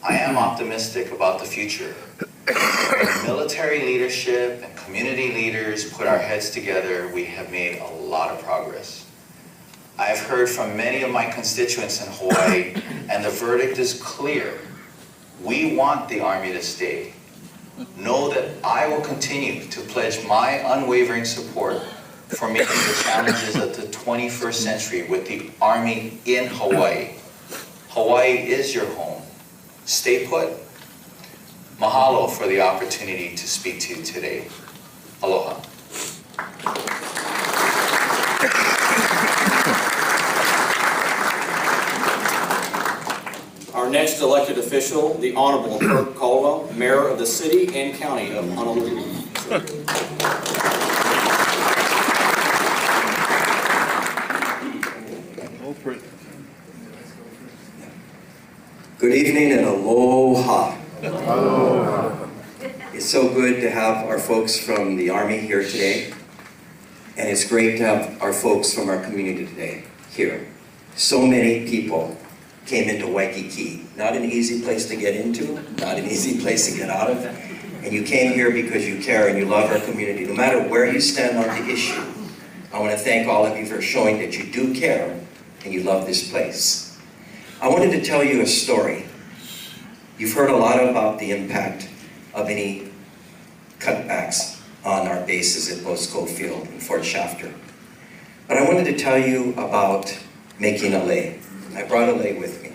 [SPEAKER 11] I am optimistic about the future. When military leadership and community leaders put our heads together, we have made a lot of progress. I have heard from many of my constituents in Hawaii, and the verdict is clear. We want the Army to stay. Know that I will continue to pledge my unwavering support for meeting the challenges of the 21st century with the Army in Hawaii. Hawaii is your home. Stay put. Mahalo for the opportunity to speak to you today. Aloha.
[SPEAKER 1] Our next elected official, the Honorable Herb Caldwell, Mayor of the City and County of Honolulu.
[SPEAKER 12] Good evening and aloha. Aloha. It's so good to have our folks from the Army here today, and it's great to have our folks from our community today here. So many people came into Waikiki. Not an easy place to get into, not an easy place to get out of, and you came here because you care and you love our community. No matter where you stand on the issue, I want to thank all of you for showing that you do care and you love this place. I wanted to tell you a story. You've heard a lot about the impact of any cutbacks on our bases at both Schofield and Fort Shafter. But I wanted to tell you about making a lei. I brought a lei with me.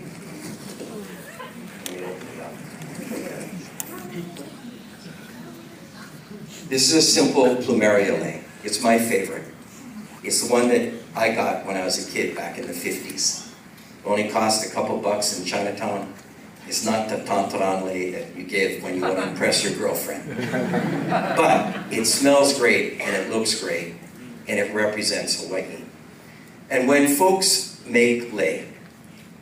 [SPEAKER 12] This is a simple plumeria lei. It's my favorite. It's the one that I got when I was a kid back in the 50s. only cost a couple bucks in Chinatown. It's not the tantaran lei that you give when you want to impress your girlfriend. But it smells great, and it looks great, and it represents Hawaii. And when folks make lei,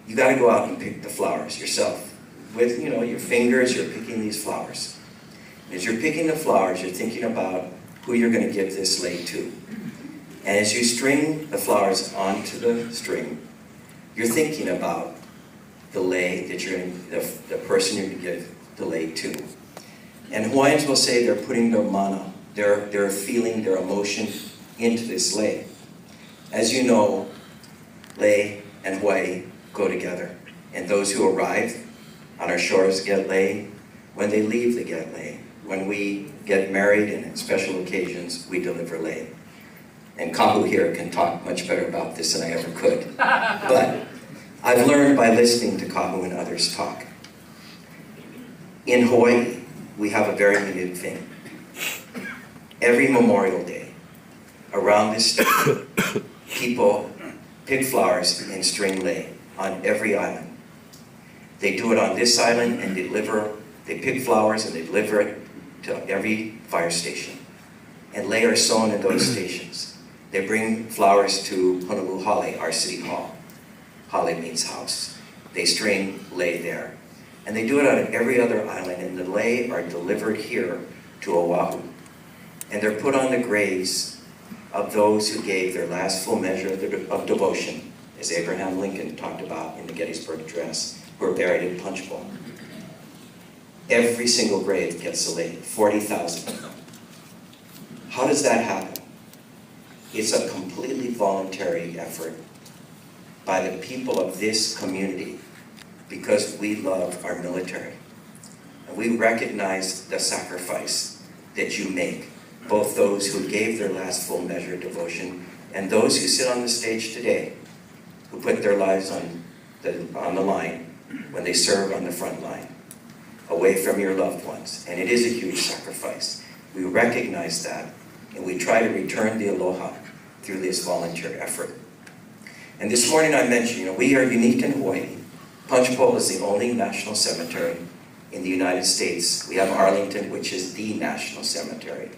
[SPEAKER 12] you got to go out and pick the flowers yourself. With your fingers, you're picking these flowers. As you're picking the flowers, you're thinking about who you're going to give this lei to. And as you string the flowers onto the string, you're thinking about the lei that the person you're going to give the lei to. And Hawaiians will say they're putting their mana, their feeling, their emotion into this lei. As you know, lei and Hawaii go together. And those who arrive on our shores get lei. When they leave, they get lei. When we get married and at special occasions, we deliver lei. And Kahu here can talk much better about this than I ever could. But I've learned by listening to Kahu and others talk. In Hawaii, we have a very unique thing. Every Memorial Day, around this state, people pick flowers and string lei on every island. They do it on this island and they pick flowers and they deliver it to every fire station. And lei are sown in those stations. They bring flowers to Honolulu Hale, our city hall. Hale means house. They string lei there. And they do it on every other island, and the lei are delivered here to Oahu. And they're put on the graves of those who gave their last full measure of devotion, as Abraham Lincoln talked about in the Gettysburg Address, who are buried in Punch Bowl. Every single grave gets a lei, 40,000 of them. How does that happen? It's a completely voluntary effort by the people of this community because we love our military. And we recognize the sacrifice that you make, both those who gave their last full measure of devotion and those who sit on the stage today, who put their lives on the line when they serve on the front line, away from your loved ones. And it is a huge sacrifice. We recognize that, and we try to return the aloha through this volunteer effort. And this morning I mentioned, we are unique in Hawaii. Punch Bowl is the only national cemetery in the United States. We have Arlington, which is the national cemetery.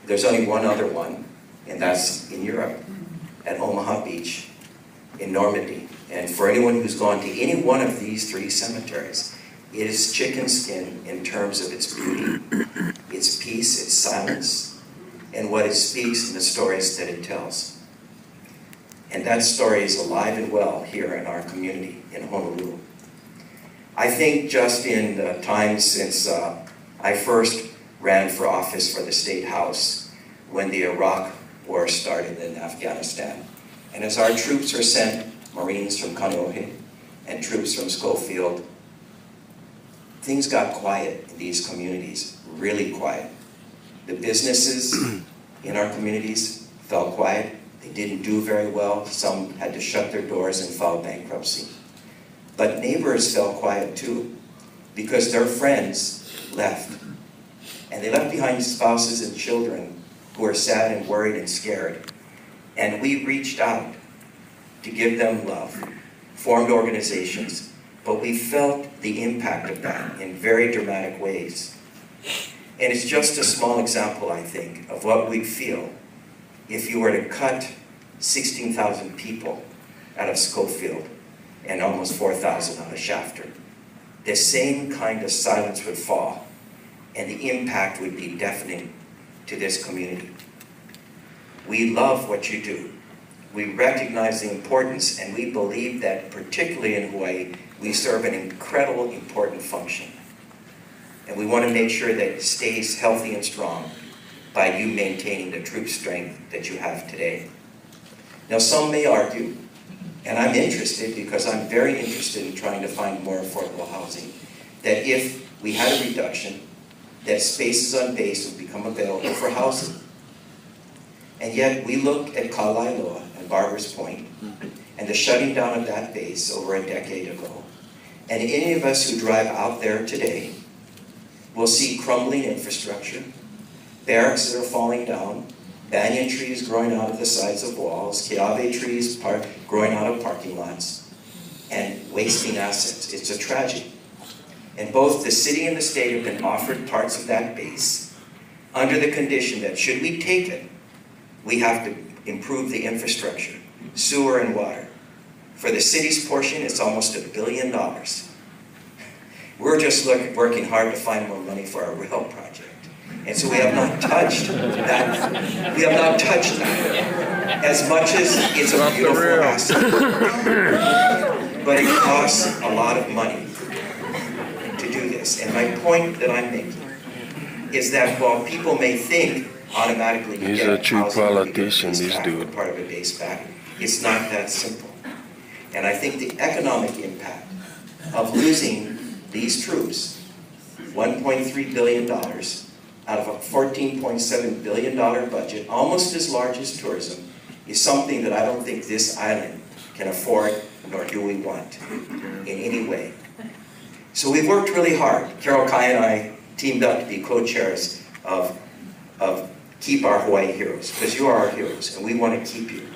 [SPEAKER 12] There's only one other one, and that's in Europe, at Omaha Beach, in Normandy. And for anyone who's gone to any one of these three cemeteries, it is chicken skin in terms of its beauty, its peace, its silence, and what it speaks and the stories that it tells. And that story is alive and well here in our community in Honolulu. I think just in the time since I first ran for office for the State House when the Iraq War started in Afghanistan. And as our troops are sent, Marines from Kaneohe and troops from Schofield, things got quiet in these communities, really quiet. The businesses in our communities fell quiet. They didn't do very well. Some had to shut their doors and file bankruptcy. But neighbors fell quiet too, because their friends left. And they left behind spouses and children who were sad and worried and scared. And we reached out to give them love, formed organizations, but we felt the impact of that in very dramatic ways. And it's just a small example, I think, of what we'd feel if you were to cut 16,000 people out of Schofield and almost 4,000 out of Shafter. The same kind of silence would fall, and the impact would be deafening to this community. We love what you do. We recognize the importance, and we believe that, particularly in Hawaii, we serve an incredible, important function. And we want to make sure that it stays healthy and strong by you maintaining the troop strength that you have today. Now, some may argue, and I'm interested because I'm very interested in trying to find more affordable housing, that if we had a reduction, that spaces on base would become available for housing. And yet, we look at Kalailoa and Barbers Point and the shutting down of that base over a decade ago. And any of us who drive out there today will see crumbling infrastructure, barracks that are falling down, banyan trees growing out of the sides of walls, kiawe trees growing out of parking lots. and wasting assets. It's a tragedy. And both the city and the state have been offered parts of that base under the condition that should we take it, we have to improve the infrastructure, sewer and water. For the city's portion, it's almost $1 billion. We're just working hard to find more money for our rail project. And so we have not touched that. We have not touched that. As much as it's a beautiful asset, but it costs a lot of money to do this. And my point that I'm making is that while people may think automatically you get a true politician, this dude, part of a base back, it's not that simple. And I think the economic impact of losing these troops, $1.3 billion out of a $14.7 billion budget, almost as large as tourism, is something that I don't think this island can afford, nor do we want in any way. So we've worked really hard. Carol Kai and I teamed up to be co-chairs of Keep Our Hawaii Heroes, because you are our heroes, and we want to keep you.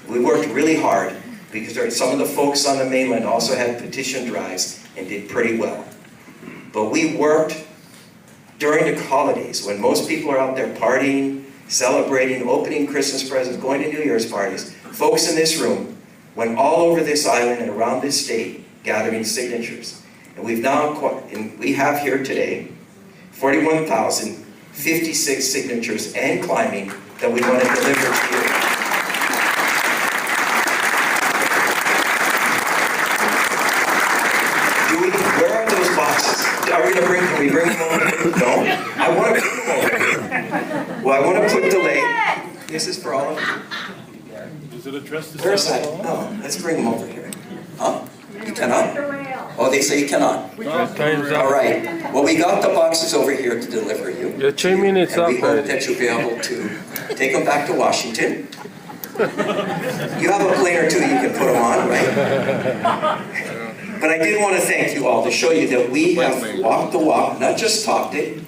[SPEAKER 12] We worked really hard because some of the folks on the mainland also had petition drives and did pretty well. But we worked during the holidays when most people are out there partying, celebrating, opening Christmas presents, going to New Year's parties. Folks in this room went all over this island and around this state gathering signatures. And we have here today 41,056 signatures and climbing that we want to deliver to you. Where are those boxes? Can we bring them over here? No? I want to put them over here. Well, I want to put delay. This is for all of you.
[SPEAKER 6] Is it addressed to
[SPEAKER 12] Parasite? No, let's bring them over here. Huh? You cannot? Oh, they say you cannot. All right. Well, we got the boxes over here to deliver you.
[SPEAKER 13] You're 2 minutes
[SPEAKER 12] and
[SPEAKER 13] up,
[SPEAKER 12] we hope that you'll be able to take them back to Washington. You have a plane or two you can put them on, right? But I did want to thank you all to show you that we have walked the walk, not just talked it.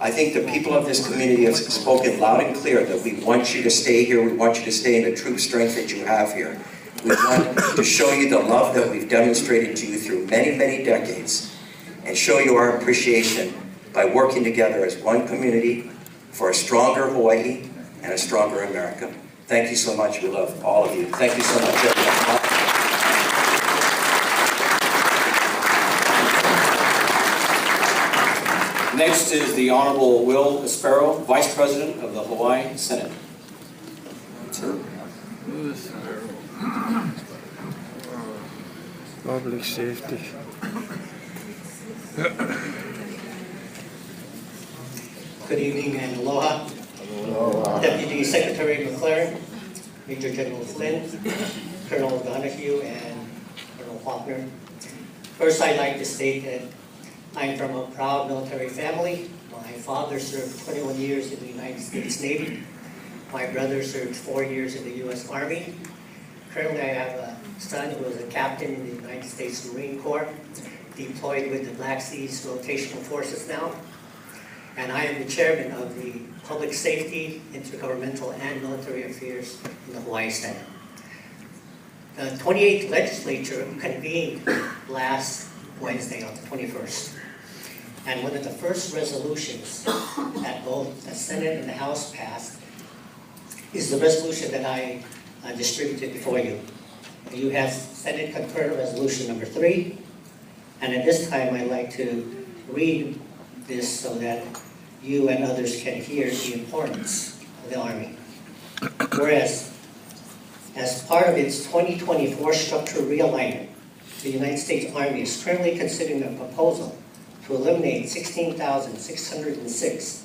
[SPEAKER 12] I think the people of this community have spoken loud and clear that we want you to stay here. We want you to stay in the true strength that you have here. We want to show you the love that we've demonstrated to you through many, many decades and show you our appreciation by working together as one community for a stronger Hawaii and a stronger America. Thank you so much. We love all of you. Thank you so much, everyone.
[SPEAKER 1] Next is the Honorable Will Aspero, Vice President of the Hawaii Senate. Sir.
[SPEAKER 13] Public safety.
[SPEAKER 14] Good evening and aloha. Deputy Secretary McLaren, Major General Flynn, Colonel Donahue, and Colonel Faulkner. First, I'd like to state that I'm from a proud military family. My father served 21 years in the United States Navy. My brother served 4 years in the U.S. Army. Currently, I have a son who is a captain in the United States Marine Corps, deployed with the Black Seas Rotational Forces now. And I am the chairman of the Public Safety, Intergovernmental, and Military Affairs in the Hawaii Senate. The 28th legislature convened last Wednesday on the 21st. And one of the first resolutions that both the Senate and the House passed is the resolution that I distributed before you. You have Senate Concurrent Resolution number 3. And at this time, I'd like to read this so that you and others can hear the importance of the Army. Whereas, as part of its 2024 structural realignment, the United States Army is currently considering a proposal to eliminate 16,606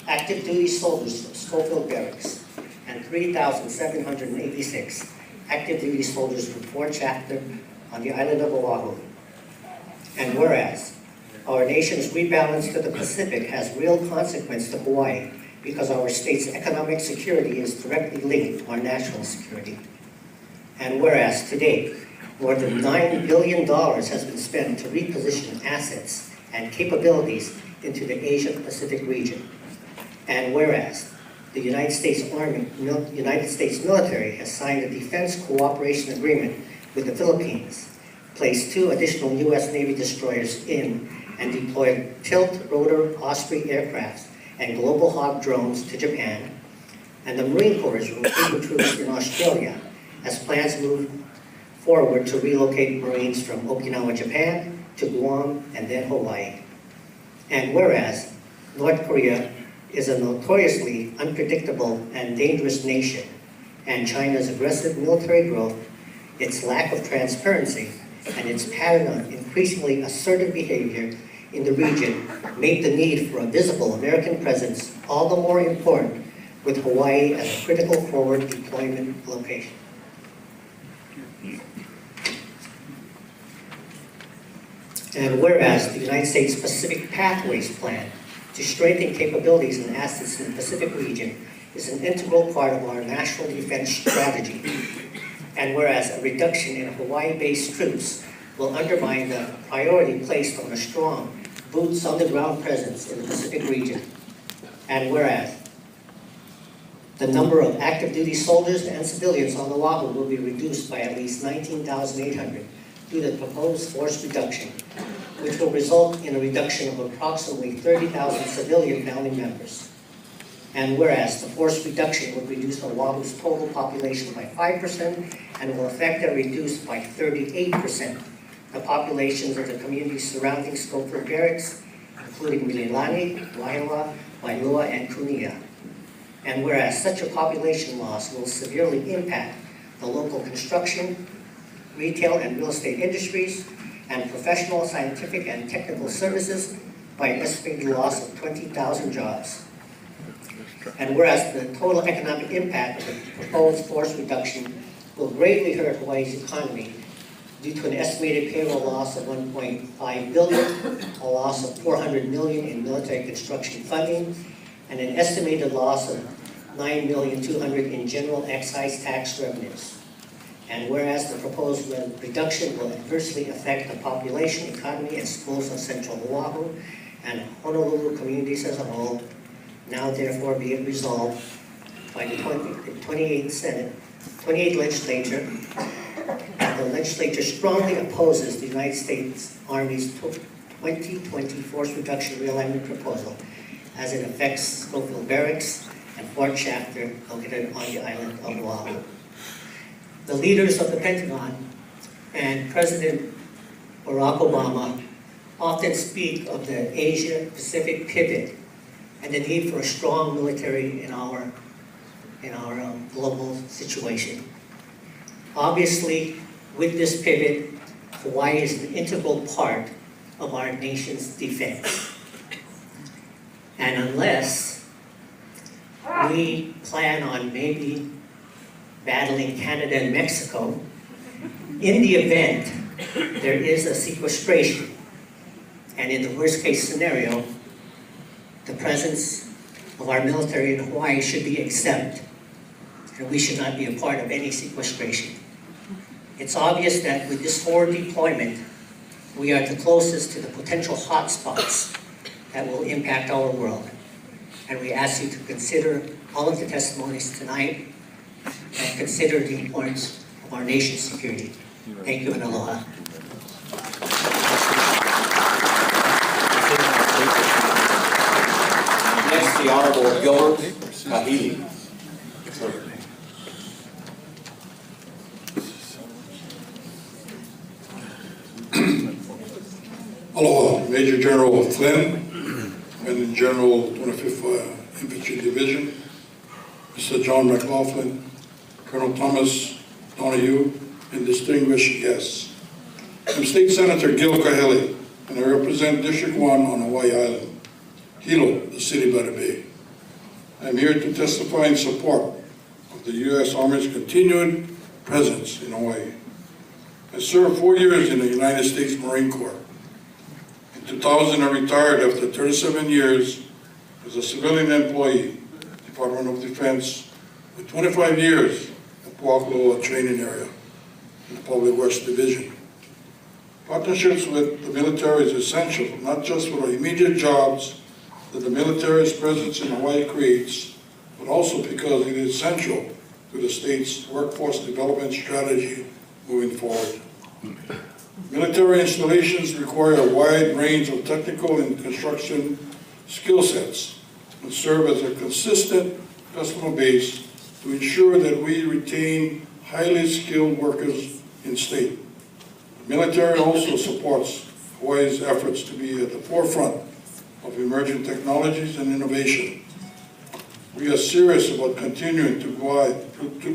[SPEAKER 14] active duty soldiers from Schofield Barracks and 3,786 active duty soldiers from Fort Shafter on the island of Oahu. And whereas, our nation's rebalance to the Pacific has real consequence to Hawaii because our state's economic security is directly linked to our national security. And whereas, to date, more than $9 billion has been spent to reposition assets and capabilities into the Asia-Pacific region. And whereas, the United States military has signed a defense cooperation agreement with the Philippines placed 2 additional U.S. Navy destroyers in and deployed tilt-rotor Osprey aircraft and Global Hawk drones to Japan, and the Marine Corps is recruiting troops in Australia as plans move forward to relocate Marines from Okinawa, Japan to Guam and then Hawaii. And whereas North Korea is a notoriously unpredictable and dangerous nation, and China's aggressive military growth, its lack of transparency, and its pattern of increasingly assertive behavior in the region make the need for a visible American presence all the more important, with Hawaii as a critical forward deployment location. And whereas the United States Pacific Pathways Plan to strengthen capabilities and assets in the Pacific region is an integral part of our national defense strategy. And whereas a reduction in Hawaii-based troops will undermine the priority placed on a strong boots-on-the-ground presence in the Pacific region. And whereas the number of active duty soldiers and civilians on Oahu will be reduced by at least 19,800 due to the proposed force reduction, which will result in a reduction of approximately 30,000 civilian family members. And whereas the force reduction would reduce Oahu's total population by 5% and will affect and reduce by 38% the populations of the communities surrounding Schofield Barracks, including Mililani, Waialawa, Wailua, and Kunia. And whereas such a population loss will severely impact the local construction, retail and real estate industries, and professional, scientific, and technical services by an estimated loss of 20,000 jobs. And whereas the total economic impact of the proposed force reduction will greatly hurt Hawaii's economy due to an estimated payroll loss of $1.5 billion, a loss of $400 million in military construction funding, and an estimated loss of $9,200,000 in general excise tax revenues. And whereas the proposed reduction will adversely affect the population, economy, and schools of Central Oahu and Honolulu communities as a whole, now therefore be it resolved by the 28th legislature, and the legislature strongly opposes the United States Army's 2020 force reduction realignment proposal as it affects Schofield Barracks and Fort Shafter located on the island of Oahu. The leaders of the Pentagon and President Barack Obama often speak of the Asia-Pacific pivot and the need for a strong military in our global situation. Obviously, with this pivot, Hawaii is an integral part of our nation's defense. And unless we plan on maybe battling Canada and Mexico, in the event there is a sequestration, and in the worst case scenario, the presence of our military in Hawaii should be exempt, and we should not be a part of any sequestration. It's obvious that with this forward deployment, we are the closest to the potential hotspots that will impact our world. And we ask you to consider all of the testimonies tonight and consider the importance of our nation's security. Thank you and aloha.
[SPEAKER 1] Next, the Honorable Gilbert Kajihiro.
[SPEAKER 15] Aloha, Major General Flynn, and General 25th Infantry Division, Mr. John McLaughlin, Colonel Thomas Donahue, and distinguished guests. I'm State Senator Gil Kahele, and I represent District 1 on Hawaii Island, Hilo, the city by the bay. I'm here to testify in support of the U.S. Army's continued presence in Hawaii. I served 4 years in the United States Marine Corps. In 2000, I retired after 37 years as a civilian employee, Department of Defense, with 25 years at Puakaloa training area in the Public Works Division. Partnerships with the military is essential, not just for the immediate jobs that the military's presence in Hawaii creates, but also because it is essential to the state's workforce development strategy moving forward. Military installations require a wide range of technical and construction skill sets and serve as a consistent customer base to ensure that we retain highly skilled workers in state. The military also supports Hawaii's efforts to be at the forefront of emerging technologies and innovation. We are serious about continuing to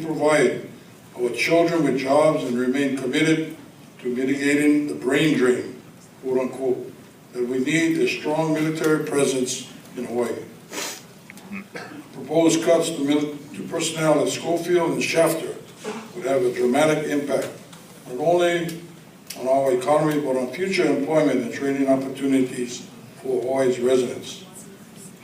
[SPEAKER 15] provide our children with jobs and remain committed to mitigating the brain drain, quote unquote, that we need a strong military presence in Hawaii. Proposed cuts to personnel at Schofield and Shafter would have a dramatic impact, not only on our economy, but on future employment and training opportunities for Hawaii's residents.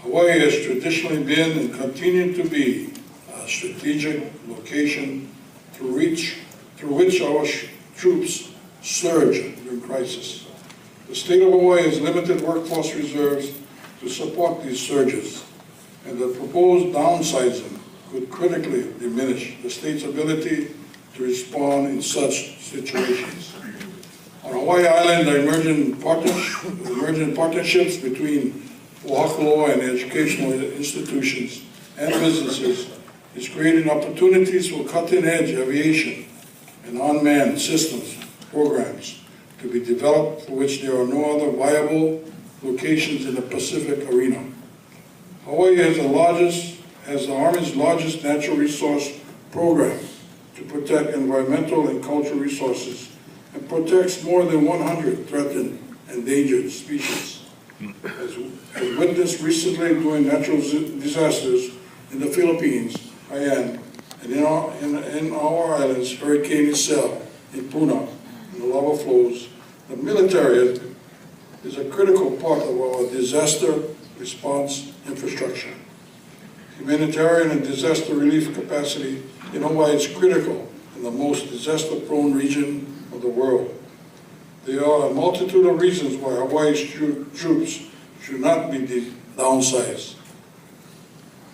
[SPEAKER 15] Hawaii has traditionally been and continued to be a strategic location through which our troops surge during crisis. The state of Hawaii has limited workforce reserves to support these surges, and the proposed downsizing could critically diminish the state's ability to respond in such situations. On Hawaii Island, the emerging partnerships between Oahu and educational institutions and businesses is creating opportunities for cutting-edge aviation and unmanned systems programs to be developed for which there are no other viable locations in the Pacific arena. Hawaii has the Army's largest natural resource program to protect environmental and cultural resources and protects more than 100 threatened and endangered species. As witnessed recently during natural disasters in the Philippines, Haiyan, and in our islands, Hurricane Isel in Puna, and the lava flows, the military is a critical part of our disaster response infrastructure. Humanitarian and disaster relief capacity in Hawaii is critical in the most disaster-prone region of the world. There are a multitude of reasons why Hawaii's troops should not be downsized.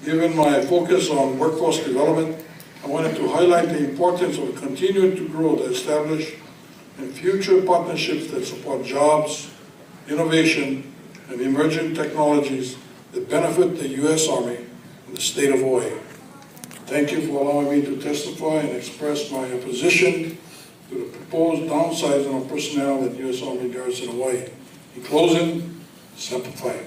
[SPEAKER 15] Given my focus on workforce development, I wanted to highlight the importance of continuing to grow the established and future partnerships that support jobs, innovation, and emerging technologies that benefit the U.S. Army and the state of Hawaii. Thank you for allowing me to testify and express my opposition to the proposed downsizing of personnel at U.S. Army Garrison, Hawaii. In closing, Semper Fi.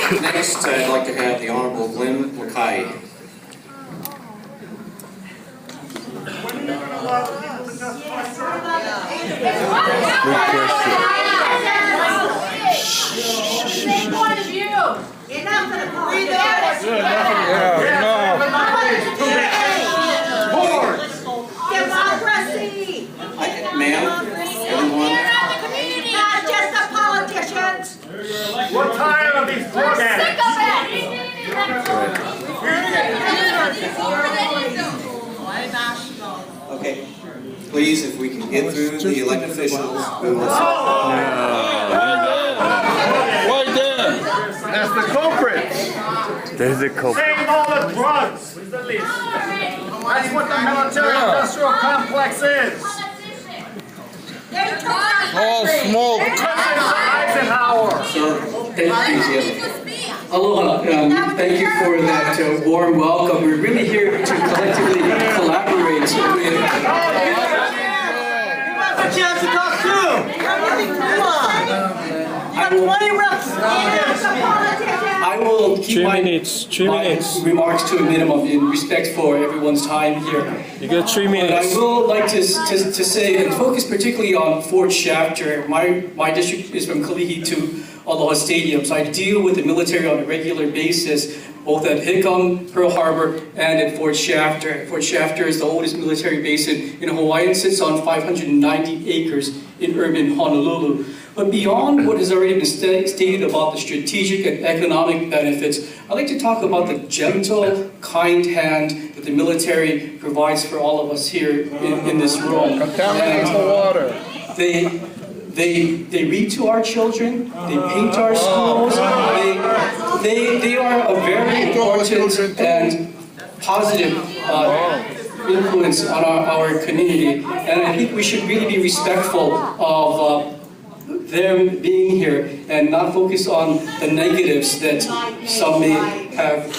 [SPEAKER 1] Next, I'd like to have the Honorable Glenn Lakai.
[SPEAKER 16] Same point of view. Enough of the democracy.
[SPEAKER 1] Ma'am, everyone.
[SPEAKER 16] Not just the politicians.
[SPEAKER 17] We're tired of these
[SPEAKER 16] We're sick of it.
[SPEAKER 1] Okay, please, if we can get through the elected officials, we will.
[SPEAKER 6] Right there.
[SPEAKER 17] That's the culprit.
[SPEAKER 13] There's the culprit.
[SPEAKER 17] Save all the drugs. That's what the military-industrial complex is.
[SPEAKER 6] All smoke.
[SPEAKER 17] Eisenhower.
[SPEAKER 3] Aloha, thank you for that warm welcome. We're really here to collectively collaborate with...
[SPEAKER 17] A chance to talk too. Come on. You got 20 reps.
[SPEAKER 3] I will keep my remarks to a minimum in respect for everyone's time here.
[SPEAKER 13] You got 3 minutes.
[SPEAKER 3] But I will like to say and focus particularly on Fort Shafter. My district is from Kalihi to Aloha Stadium, so I deal with the military on a regular basis, both at Hickam, Pearl Harbor, and at Fort Shafter. Fort Shafter is the oldest military base in Hawaii and sits on 590 acres in urban Honolulu. But beyond what has already been stated about the strategic and economic benefits, I'd like to talk about the gentle, kind hand that the military provides for all of us here in this room.
[SPEAKER 6] Contaminates the water.
[SPEAKER 3] They read to our children, they paint our schools, they are a very important and positive influence on our community. And I think we should really be respectful of them being here and not focus on the negatives that some may have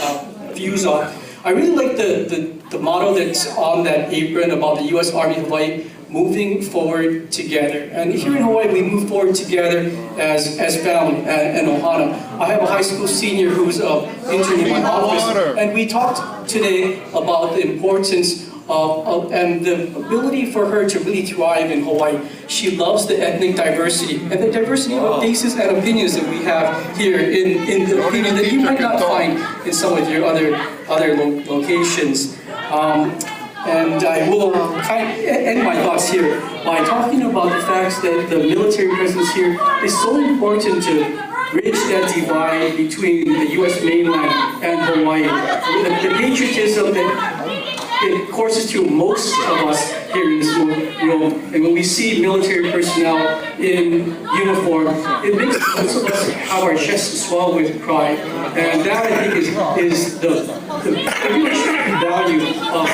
[SPEAKER 3] views on. I really like the motto that's on that apron about the U.S. Army Hawaii, moving forward together. And here in Hawaii, we move forward together as family and ohana. I have a high school senior who's interning in my office, and we talked today about the importance and the ability for her to really thrive in Hawaii. She loves the ethnic diversity and the diversity of bases and opinions that we have here in the opinion that you might not find in some of your other locations. And I will kind of end my thoughts here by talking about the fact that the military presence here is so important to bridge that divide between the U.S. mainland and Hawaii. The patriotism that it courses through most of us here in this room, and when we see military personnel in uniform, it makes most of us have our chests swell with pride. And that, I think, is the value of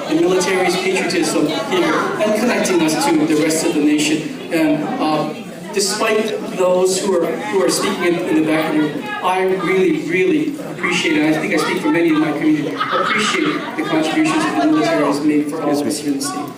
[SPEAKER 3] the military's patriotism here and connecting us to the rest of the nation. And despite those who are speaking in the back of the room, I really appreciate it, and I think I speak for many in my community, appreciate the contributions that the military has made for all of us here in the state.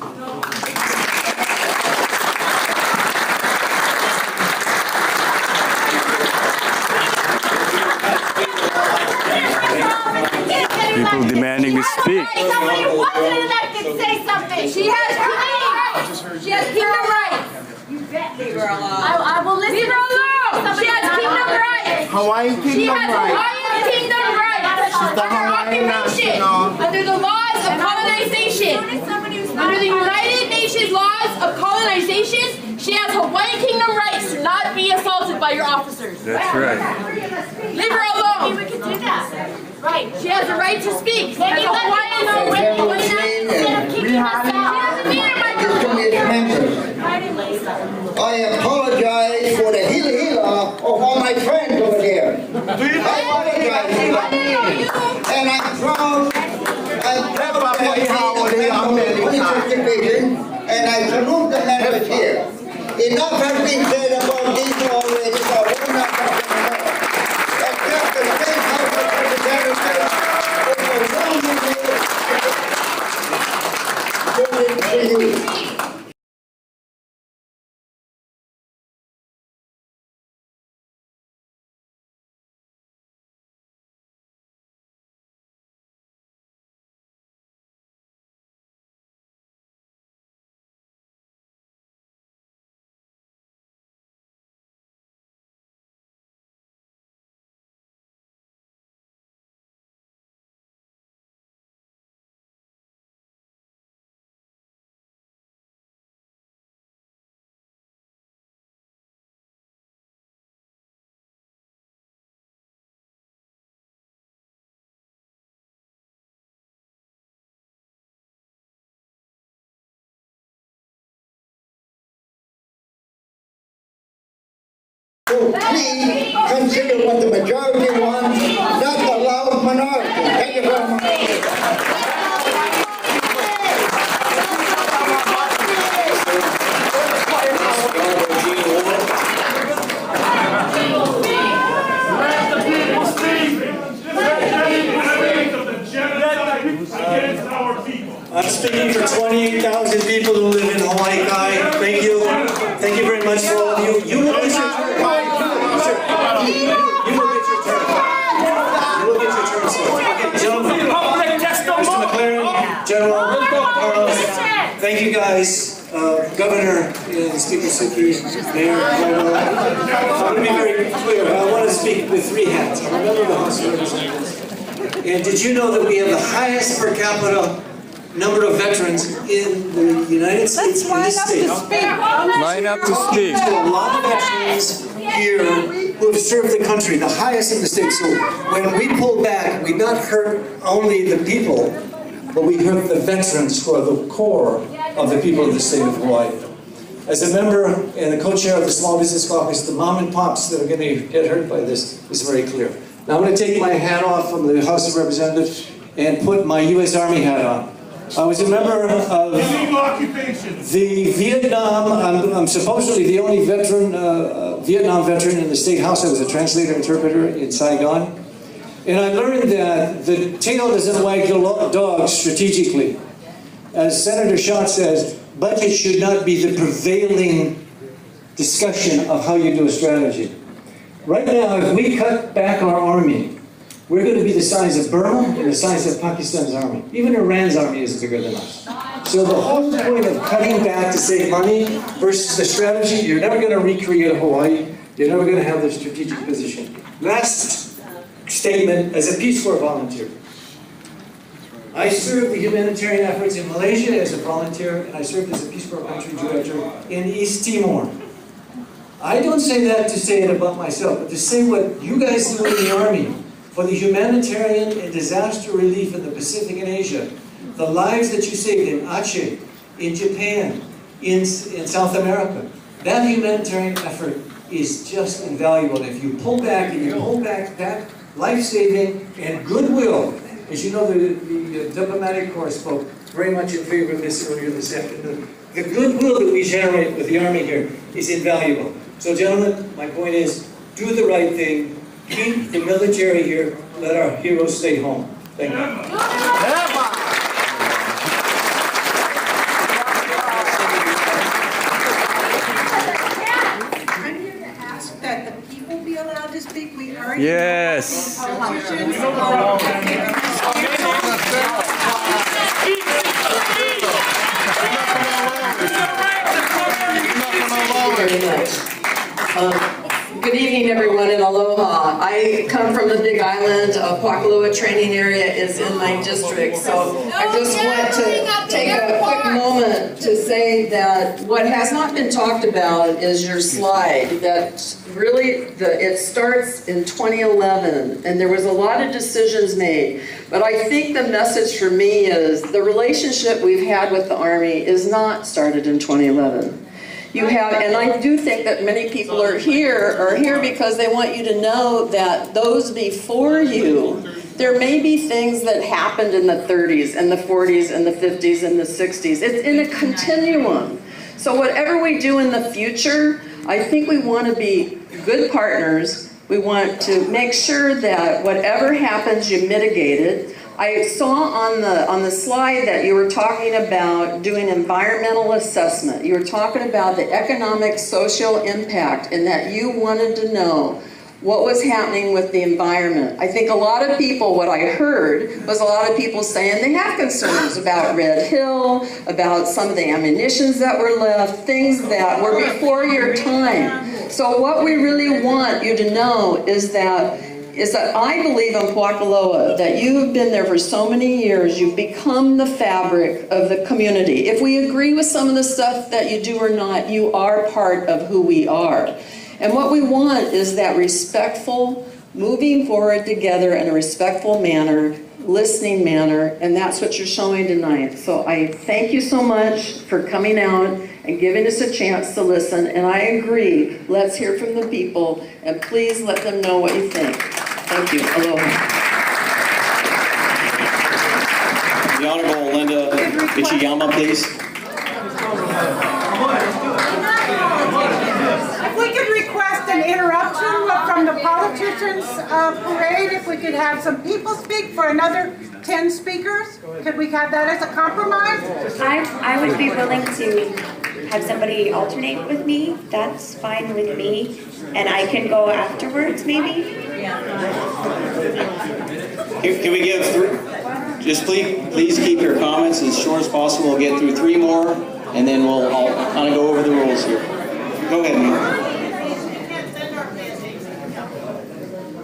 [SPEAKER 13] People demanding to speak.
[SPEAKER 16] Somebody who wasn't elected say something. She has kingdom rights. She has kingdom rights.
[SPEAKER 18] Leave her alone.
[SPEAKER 16] I will listen. Leave her alone. She has kingdom rights.
[SPEAKER 18] Hawaiian kingdom rights.
[SPEAKER 16] She has Hawaiian kingdom rights. Under occupation. Under the laws of colonization. Under the United Nations laws of colonization, she has Hawaiian kingdom rights to not be assaulted by your officers.
[SPEAKER 13] That's right.
[SPEAKER 16] Leave her alone. We can do that. Right. She has the right to speak. Maybe let me know when instead of kicking us out. She doesn't need a microphone.
[SPEAKER 18] I apologize for the hila of all my friends over there. I apologize for that. And I'm proud of the 25th Division, and I salute the members here. Enough has been said about these already, so I will not talk anymore. Except the state House of Representatives overwhelmingly voted for you. So please consider what the majority wants, not the loud minority. Thank you very much.
[SPEAKER 19] I'm speaking for 28,000 people who live in Hawaiʻi Kai. Thank you. Thank you very much for all of you. You will get your turn. You will get your turn. You will get your turn. Okay, gentlemen. Mr. McLaren, General Carlos, thank you guys. Governor and Speaker Suki, Mayor, I'm going to be very clear. I want to speak with three hats. I remember the House of Representatives. And did you know that we have the highest per capita number of veterans in the United States in this state?
[SPEAKER 13] Line up to speak.
[SPEAKER 19] A lot of veterans here who have served the country, the highest in the state. So when we pull back, we not hurt only the people, but we hurt the veterans who are the core of the people of the state of Hawaii. As a member and the co-chair of the Small Business Caucus, the mom and pops that are going to get hurt by this is very clear. Now I'm going to take my hat off from the House of Representatives and put my U.S. Army hat on. I was a member of the Vietnam, I'm supposedly the only veteran, Vietnam veteran in the State House. I was a translator interpreter in Saigon. And I learned that the tail doesn't wag the dog strategically. As Senator Schott says, budget should not be the prevailing discussion of how you do a strategy. Right now, if we cut back our army, we're going to be the size of Burma and the size of Pakistan's army. Even Iran's army is bigger than us. So the whole point of cutting back to save money versus the strategy, you're never going to recreate Hawaii. You're never going to have the strategic position. Last statement, as a Peace Corps volunteer. I served the humanitarian efforts in Malaysia as a volunteer, and I served as a Peace Corps country director in East Timor. I don't say that to say it about myself, but to say what you guys do in the Army for the humanitarian and disaster relief in the Pacific and Asia, the lives that you saved in Aceh, in Japan, in South America. That humanitarian effort is just invaluable. And if you pull back and you hold back that life-saving and goodwill, as you know, the diplomatic corps spoke very much in favor of this earlier this afternoon. The goodwill that we generate with the Army here is invaluable. So gentlemen, my point is, do the right thing, keep the military here, let our heroes stay home. Thank you.
[SPEAKER 17] I'm here to ask that the people be allowed to speak. We are
[SPEAKER 13] Yes.
[SPEAKER 17] politicians.
[SPEAKER 20] Good evening, everyone, and aloha. I come from the Big Island. Pakuloa training area is in my district, so I just want to take a quick moment to say that what has not been talked about is your slide. That really, it starts in 2011, and there was a lot of decisions made. But I think the message for me is the relationship we've had with the Army is not started in 2011. You have, and I do think that many people are here because they want you to know that those before you, there may be things that happened in the 30s and the 40s and the 50s and the 60s. It's in a continuum. So whatever we do in the future, I think we want to be good partners. We want to make sure that whatever happens, you mitigate it. I saw on the slide that you were talking about doing environmental assessment. You were talking about the economic, social impact, and that you wanted to know what was happening with the environment. I think a lot of people, what I heard was a lot of people saying they have concerns about Red Hill, about some of the ammunitions that were left, things that were before your time. So what we really want you to know is that I believe in Pakuloa, that you have been there for so many years, you've become the fabric of the community. If we agree with some of the stuff that you do or not, you are part of who we are. And what we want is that respectful, moving forward together in a respectful manner, listening manner, and that's what you're showing tonight. So I thank you so much for coming out and giving us a chance to listen, and I agree, let's hear from the people, and please let them know what you think. Thank you. Aloha.
[SPEAKER 1] The Honorable Linda Ichiyama, please.
[SPEAKER 17] If we could request an interruption from the politicians' parade, if we could have some people speak for another 10 speakers, could we have that as a compromise?
[SPEAKER 21] I would be willing to have somebody alternate with me. That's fine with me. And I can go afterwards, maybe?
[SPEAKER 1] Can we give three? Just please keep your comments as short as possible. We'll get through 3 more, and then I'll kind of go over the rules here. Go ahead, Mia.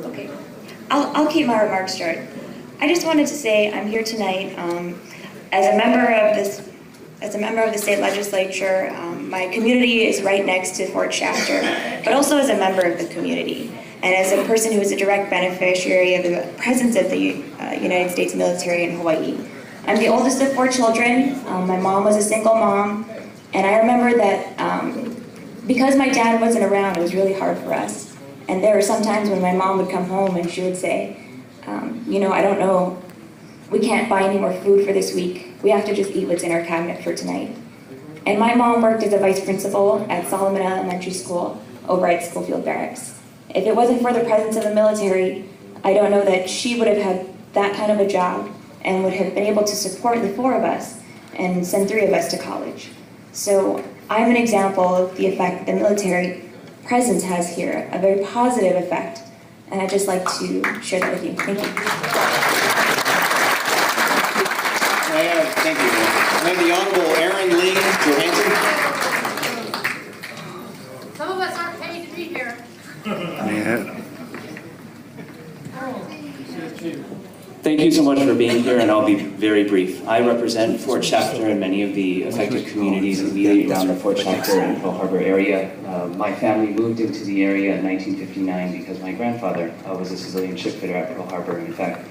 [SPEAKER 21] Okay. I'll keep my remarks short. I just wanted to say I'm here tonight as a member of the state legislature. My community is right next to Fort Shafter, but also as a member of the community and as a person who is a direct beneficiary of the presence of the United States military in Hawaii. I'm the oldest of 4 children. My mom was a single mom, and I remember that because my dad wasn't around, it was really hard for us. And there were some times when my mom would come home and she would say, I don't know, we can't buy any more food for this week. We have to just eat what's in our cabinet for tonight. And my mom worked as a vice principal at Solomon Elementary School over at Schofield Barracks. If it wasn't for the presence of the military, I don't know that she would have had that kind of a job and would have been able to support the 4 of us and send 3 of us to college. So I'm an example of the effect the military presence has here, a very positive effect. And I'd just like to share that with you. Thank you.
[SPEAKER 1] Thank you. I have the Honorable Aaron Lee Johansson.
[SPEAKER 16] Some of us aren't paid to be here.
[SPEAKER 22] Thank you so much for being here, and I'll be very brief. I represent Fort Shafter and many of the affected communities immediately around the Fort Shafter and Pearl Harbor area. My family moved into the area in 1959 because my grandfather was a civilian shipfitter at Pearl Harbor. In fact,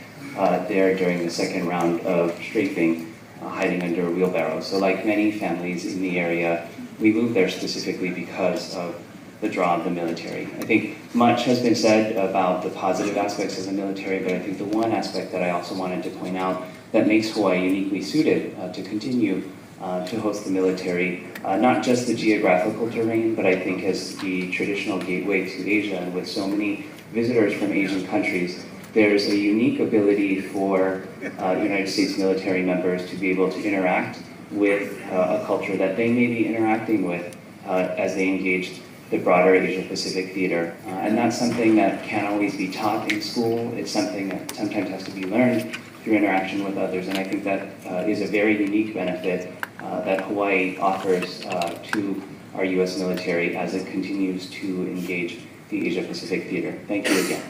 [SPEAKER 22] there during the 2nd round of strafing, hiding under a wheelbarrow. So like many families in the area, we moved there specifically because of the draw of the military. I think much has been said about the positive aspects of the military, but I think the one aspect that I also wanted to point out that makes Hawaii uniquely suited to continue to host the military, not just the geographical terrain, but I think as the traditional gateway to Asia, and with so many visitors from Asian countries, there's a unique ability for United States military members to be able to interact with a culture that they may be interacting with as they engaged the broader Asia-Pacific theater. And that's something that can't always be taught in school. It's something that sometimes has to be learned through interaction with others. And I think that is a very unique benefit that Hawaii offers to our U.S. military as it continues to engage the Asia-Pacific theater. Thank you again.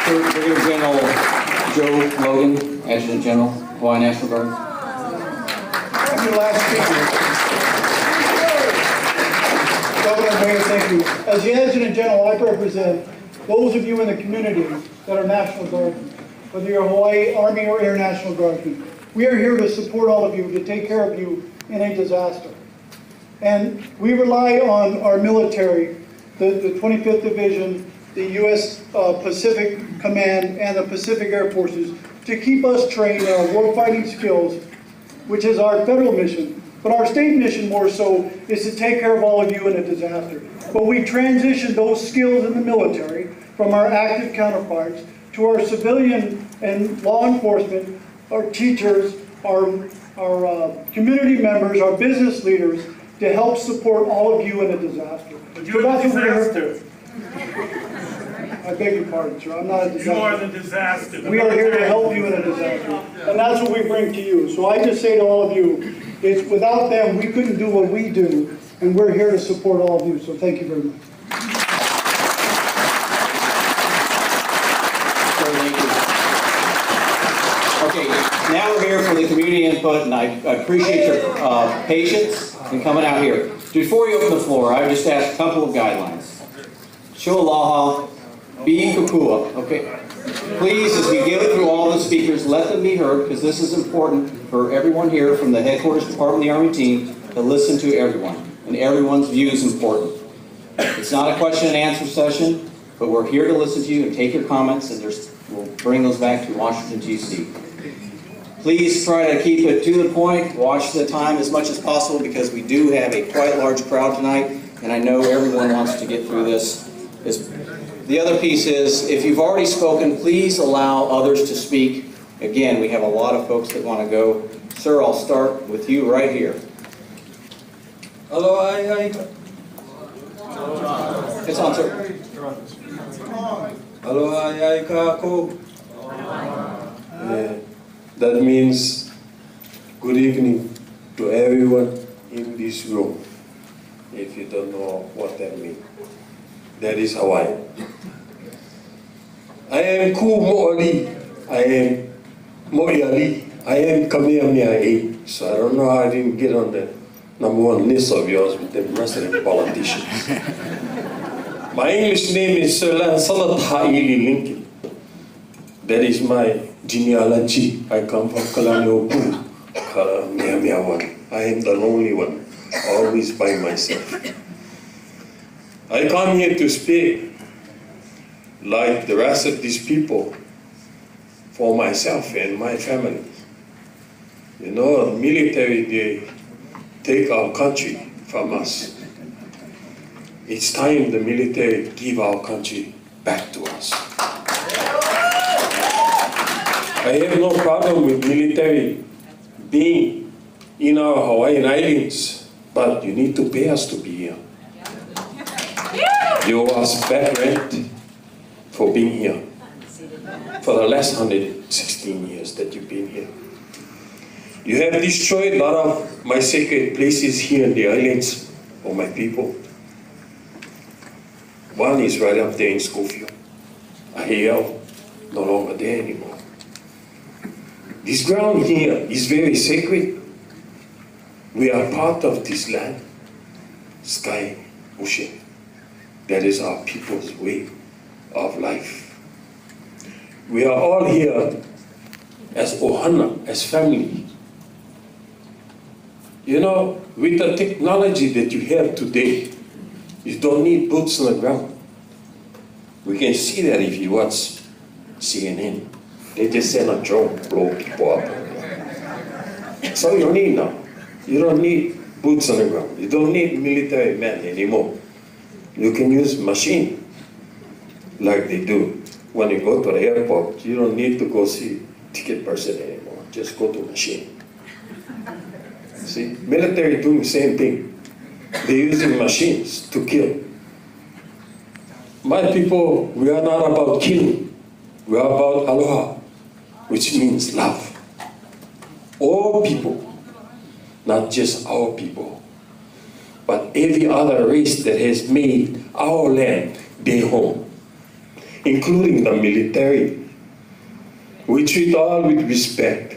[SPEAKER 1] Brigadier General Joe Logan, Adjutant General, Hawaii National Guard.
[SPEAKER 23] I'm your last speaker. Governor, Mayor, thank you. As the Adjutant General, I represent those of you in the community that are National Guardsmen, whether you're Hawaii Army or Air National Guardsmen. We are here to support all of you, to take care of you in a disaster. And we rely on our military, the 25th Division, the U.S. Pacific Command, and the Pacific Air Forces to keep us trained in our warfighting skills, which is our federal mission. But our state mission, more so, is to take care of all of you in a disaster. But we transition those skills in the military from our active counterparts to our civilian and law enforcement, our teachers, our community members, our business leaders, to help support all of you in a disaster. So that's what we're here. I beg your pardon, sir. I'm not a disaster.
[SPEAKER 24] You are the disaster.
[SPEAKER 23] We are here to help you in a disaster. And that's what we bring to you. So I just say to all of you, it's without them, we couldn't do what we do. And we're here to support all of you. So thank you very much.
[SPEAKER 1] Okay, now we're here for the community input, and I appreciate your patience in coming out here. Before you open the floor, I would just ask a couple of guidelines. Show aloha, Be kukua, okay? Please, as we go through all the speakers, let them be heard, because this is important for everyone here from the headquarters department of the Army team to listen to everyone, and everyone's view is important. It's not a question and answer session, but we're here to listen to you and take your comments, and we'll bring those back to Washington, D.C. Please try to keep it to the point, watch the time as much as possible, because we do have a quite large crowd tonight, and I know everyone wants to get through this. The other piece is, if you've already spoken, please allow others to speak. Again, we have a lot of folks that want to go. Sir, I'll start with you right here.
[SPEAKER 2] Hello,
[SPEAKER 1] It's on, sir.
[SPEAKER 2] Hello, that means good evening to everyone in this room. If you don't know what that means, that is Hawaii. I am Ku Mo'oli. I am Mo'iali. I am Kamehameha. So I don't know how I didn't get on the #1 list of yours with the rest of the politicians. My English name is Sir Lancelot Ha'ili Lincoln. That is my genealogy. I come from Kalani'opu, Kamehameha one. I am the lonely one, always by myself. I come here to speak, like the rest of these people, for myself and my family. You know, the military, they take our country from us. It's time the military give our country back to us. I have no problem with military being in our Hawaiian Islands, but you need to pay us to be here. You owe us back rent for being here for the last 116 years that you've been here. You have destroyed a lot of my sacred places here in the islands for my people. One is right up there in Schofield. Hale, no longer there anymore. This ground here is very sacred. We are part of this land, sky, ocean. That is our people's way of life. We are all here as ohana, as family. You know, with the technology that you have today, you don't need boots on the ground. We can see that if you watch CNN. They just send a drone, blow people up. So you don't need now. You don't need boots on the ground. You don't need military men anymore. You can use machine like they do. When you go to the airport, you don't need to go see ticket person anymore. Just go to machine. See, military doing the same thing. They're using machines to kill. My people, we are not about killing. We are about aloha, which means love. All people, not just our people, but every other race that has made our land their home, including the military. We treat all with respect.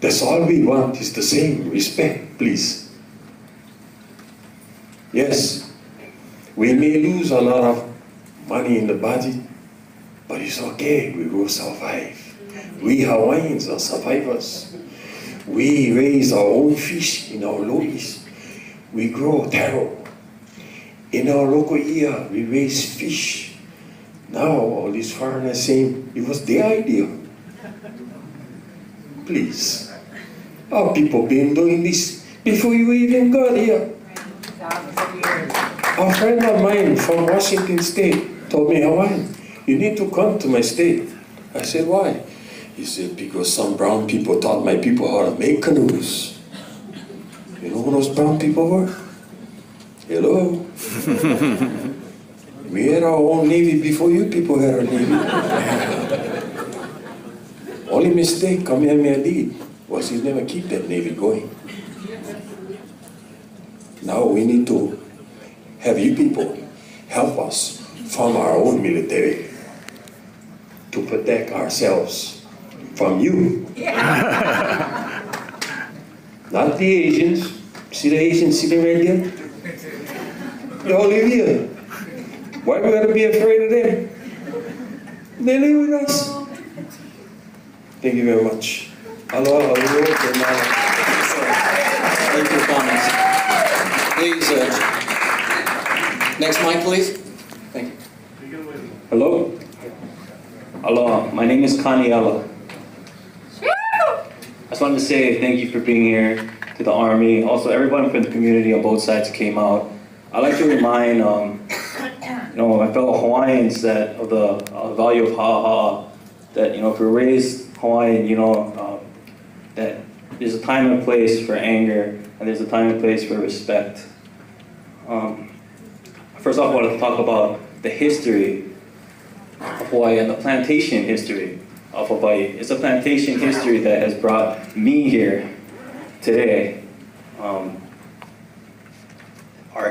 [SPEAKER 2] That's all we want, is the same respect, please. Yes, we may lose a lot of money in the budget, but it's okay, we will survive. We Hawaiians are survivors. We raise our own fish in our lois. We grow taro. In our local ia, we raise fish. Now all these foreigners saying it was their idea. Please. Our people been doing this before you even got here. A friend of mine from Washington State told me, Hawaiian, you need to come to my state. I said, why? He said, because some brown people taught my people how to make canoes. You know who those brown people were? Hello? We had our own navy before you people had a navy. Only mistake Kamehameha did was he never keep that navy going. Now we need to have you people help us form our own military to protect ourselves from you. Not the Asians. See the Asians sitting right there? They all live here. Why we gotta be afraid of them? they live with us. Thank you very much. Aloha, aloha,
[SPEAKER 1] Thank you for your comments. Please, next mic, please. Thank you.
[SPEAKER 4] Hello? Aloha, my name is Kaniela. I just wanted to say thank you for being here, to the Army, also everyone from the community on both sides who came out. I'd like to remind my fellow Hawaiians that of the value of ha'a, that if we're raised Hawaiian, that there's a time and place for anger, and there's a time and place for respect. First off, I wanted to talk about the history of Hawaii and the plantation history of Hawaii. It's a plantation history that has brought me here today. Our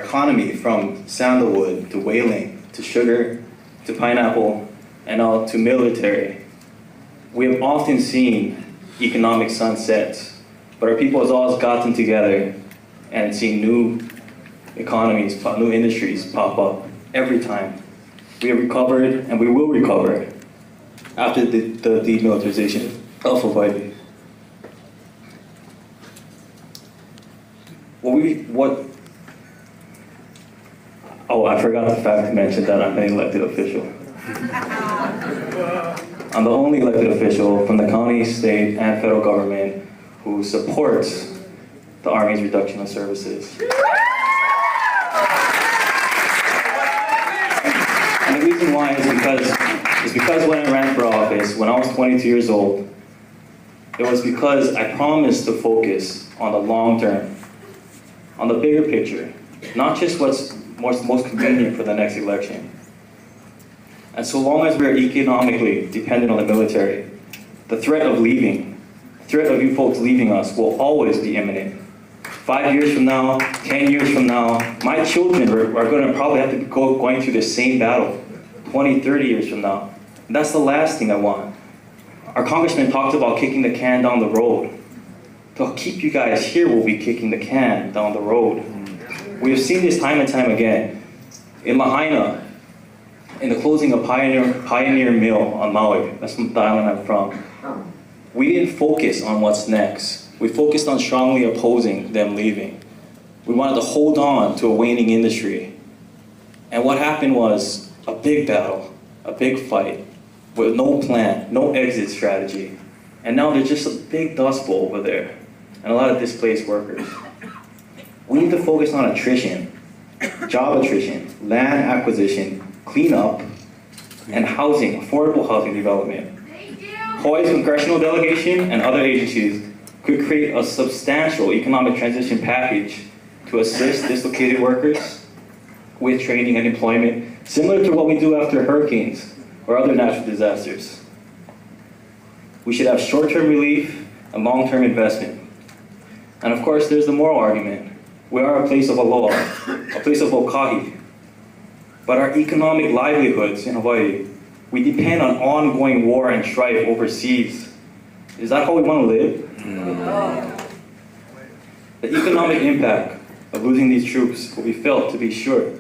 [SPEAKER 4] economy, from sandalwood to whaling to sugar to pineapple and now to military. We have often seen economic sunsets, but our people has always gotten together and seen new economies, new industries pop up every time. We have recovered and we will recover after the demilitarization of Hawaii. Oh, I forgot the fact to mention that I'm an elected official. I'm the only elected official from the county, state, and federal government who supports the Army's reduction of services. And the reason why is because when I ran for office, when I was 22 years old, it was because I promised to focus on the long term, on the bigger picture, not just what's most convenient for the next election. And so long as we're economically dependent on the military, the threat of leaving, the threat of you folks leaving us will always be imminent. 5 years from now, 10 years from now, my children are going to probably have to be going through the same battle 20, 30 years from now. And that's the last thing I want. Our congressman talked about kicking the can down the road. To keep you guys here, we'll be kicking the can down the road. We have seen this time and time again. In Lahaina, in the closing of Pioneer Mill on Maui, that's the island I'm from, we didn't focus on what's next. We focused on strongly opposing them leaving. We wanted to hold on to a waning industry. And what happened was a big battle, a big fight, with no plan, no exit strategy. And now there's just a big dust bowl over there, and a lot of displaced workers. We need to focus on attrition, job attrition, land acquisition, cleanup, and housing, affordable housing development. Hawaii's congressional delegation and other agencies could create a substantial economic transition package to assist dislocated workers with training and employment, similar to what we do after hurricanes or other natural disasters. We should have short-term relief and long-term investment. And of course, there's the moral argument. We are a place of aloha, a place of okahi. But our economic livelihoods in Hawaii, we depend on ongoing war and strife overseas. Is that how we want to live? The economic impact of losing these troops will be felt, to be sure.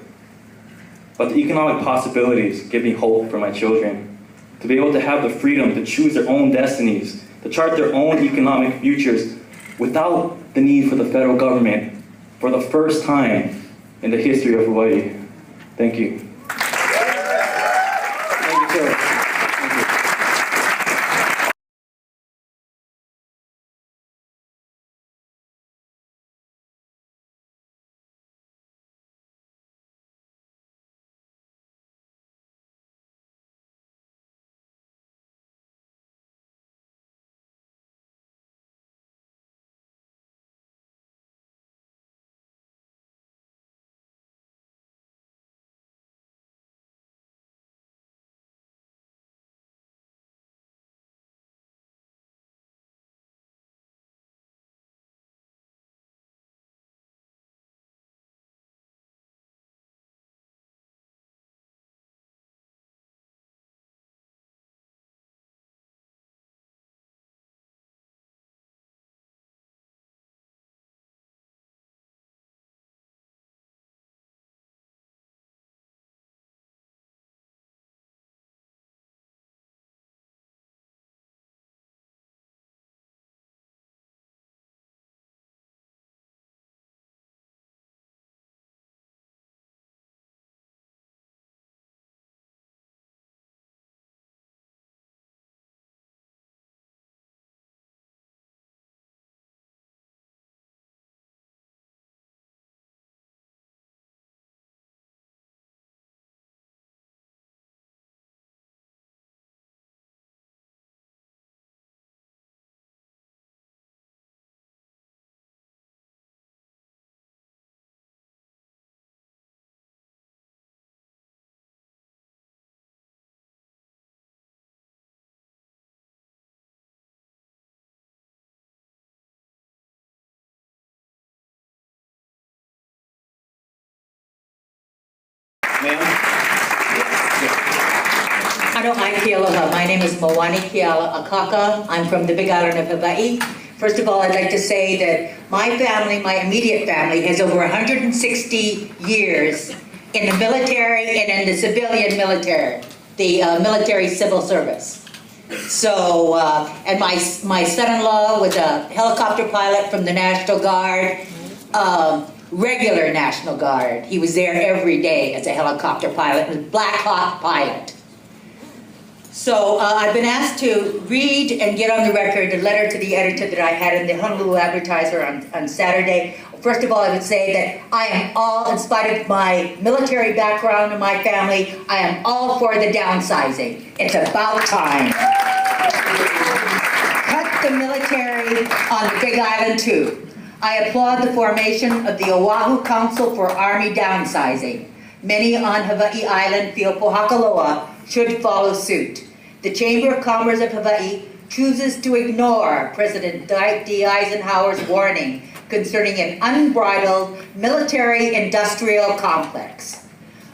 [SPEAKER 4] But the economic possibilities give me hope for my children, to be able to have the freedom to choose their own destinies, to chart their own economic futures without the need for the federal government for the first time in the history of Hawaii. Thank you. Thank you, sir.
[SPEAKER 5] Ano ai aloha. My name is Moani Kiala Akaka. I'm from the Big Island of Hawaii. First of all, I'd like to say that my family, my immediate family, has over 160 years in the military and in the civilian military, the military civil service. So, and my son-in-law was a helicopter pilot from the National Guard, regular National Guard. He was there every day as a helicopter pilot, a Black Hawk pilot. So I've been asked to read and get on the record a letter to the editor that I had in the Honolulu Advertiser on Saturday. First of all, I would say that I am all, in spite of my military background and my family, I am all for the downsizing. It's about time. Cut the military on the Big Island too. I applaud the formation of the Oahu Council for Army Downsizing. Many on Hawaii Island feel Pohakaloa should follow suit. The Chamber of Commerce of Hawaii chooses to ignore President D. Eisenhower's warning concerning an unbridled military-industrial complex.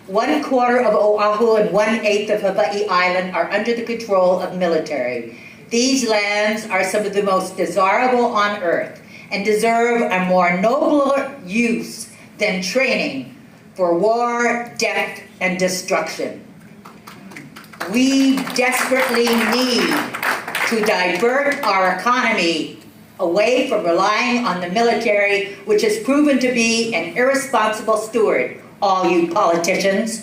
[SPEAKER 5] 1/4 of Oahu and 1/8 of Hawaii Island are under the control of military. These lands are some of the most desirable on earth and deserve a more nobler use than training for war, death, and destruction. We desperately need to divert our economy away from relying on the military, which has proven to be an irresponsible steward, all you politicians.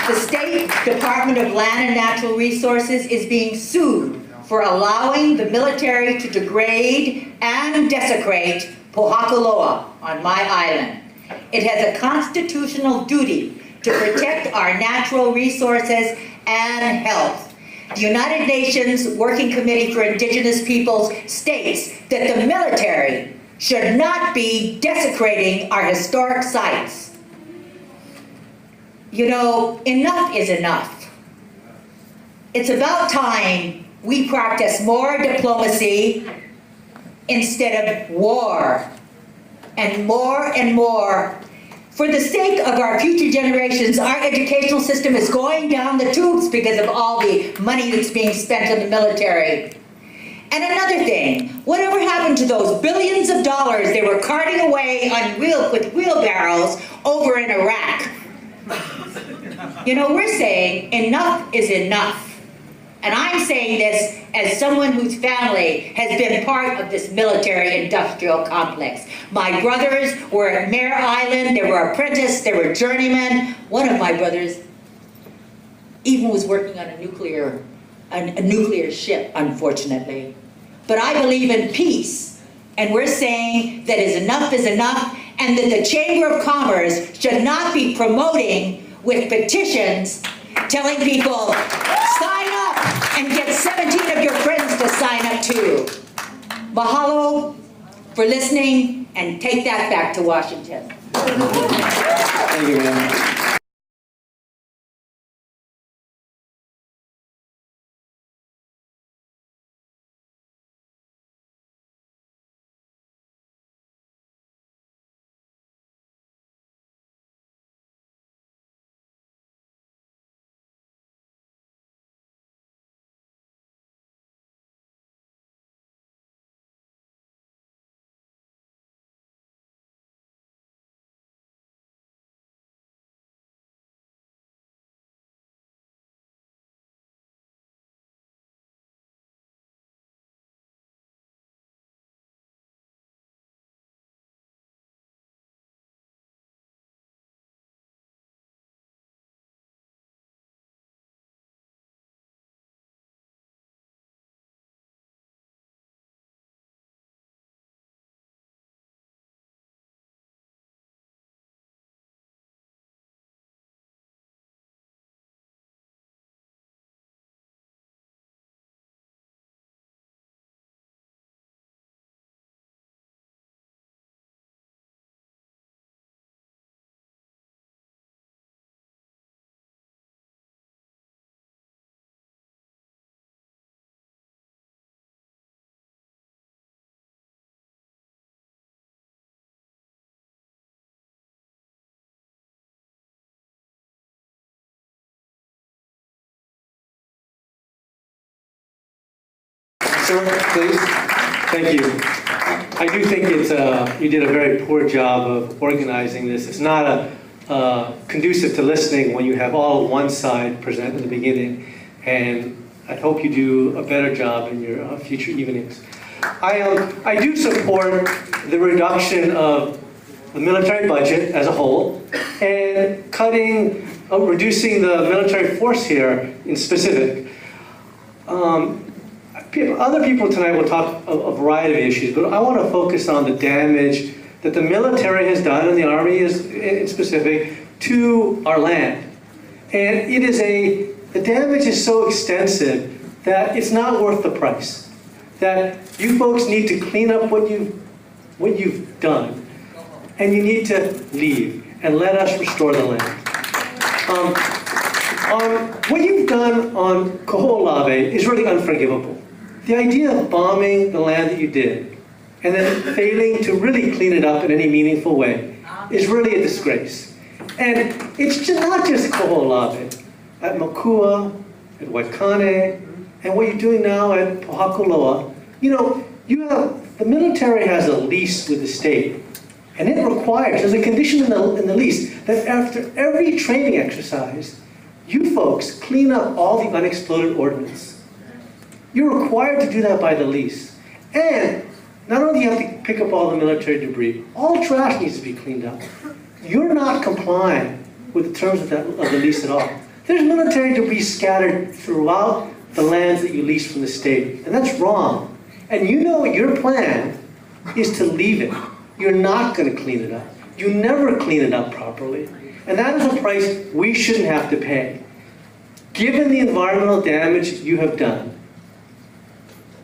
[SPEAKER 5] The State Department of Land and Natural Resources is being sued for allowing the military to degrade and desecrate Pohakaloa on my island. It has a constitutional duty to protect our natural resources and health. The United Nations Working Committee for Indigenous Peoples states that the military should not be desecrating our historic sites. You know, enough is enough. It's about time we practice more diplomacy instead of war, and more. For the sake of our future generations, our educational system is going down the tubes because of all the money that's being spent on the military. And another thing, whatever happened to those billions of dollars they were carting away on with wheelbarrows over in Iraq? You know, we're saying enough is enough. And I'm saying this as someone whose family has been part of this military-industrial complex. My brothers were at Mare Island, they were apprentices, they were journeymen. One of my brothers even was working on a nuclear ship, unfortunately. But I believe in peace, and we're saying that enough is enough, and that the Chamber of Commerce should not be promoting with petitions telling people, sign up and get 17 of your friends to sign up too. Mahalo for listening, and take that back to Washington.
[SPEAKER 3] Thank you, man.
[SPEAKER 7] Sir, please. Thank you. I do think you did a very poor job of organizing this. It's not conducive to listening when you have all of one side present in the beginning, and I hope you do a better job in your future evenings. I do support the reduction of the military budget as a whole and reducing the military force here in specific. Other people tonight will talk a variety of issues, but I want to focus on the damage that the military has done, and the Army is in specific, to our land. And the damage is so extensive that it's not worth the price. That you folks need to clean up what you've done, and you need to leave and let us restore the land. What you've done on Kaho'olawe is really unforgivable. The idea of bombing the land that you did and then failing to really clean it up in any meaningful way is really a disgrace. And it's not just Kaho'olawe. At Makua, at Waikane, and what you're doing now at Pohakaloa, the military has a lease with the state, and it requires, there's a condition in the lease, that after every training exercise, you folks clean up all the unexploded ordnance. You're required to do that by the lease. And not only do you have to pick up all the military debris, all trash needs to be cleaned up. You're not complying with the terms of the lease at all. There's military debris scattered throughout the lands that you lease from the state, and that's wrong. And your plan is to leave it. You're not going to clean it up. You never clean it up properly. And that is a price we shouldn't have to pay. Given the environmental damage you have done,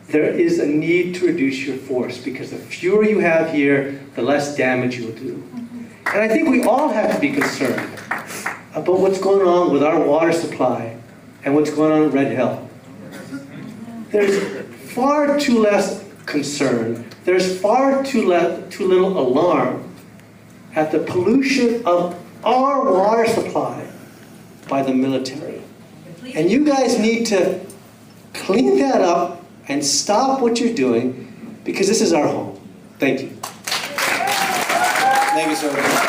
[SPEAKER 7] there is a need to reduce your force, because the fewer you have here, the less damage you will do. And I think we all have to be concerned about what's going on with our water supply and what's going on in Red Hill. There's far too less concern. There's far too little alarm at the pollution of our water supply by the military. And you guys need to clean that up and stop what you're doing, because this is our home. Thank you.
[SPEAKER 12] Thank you, sir.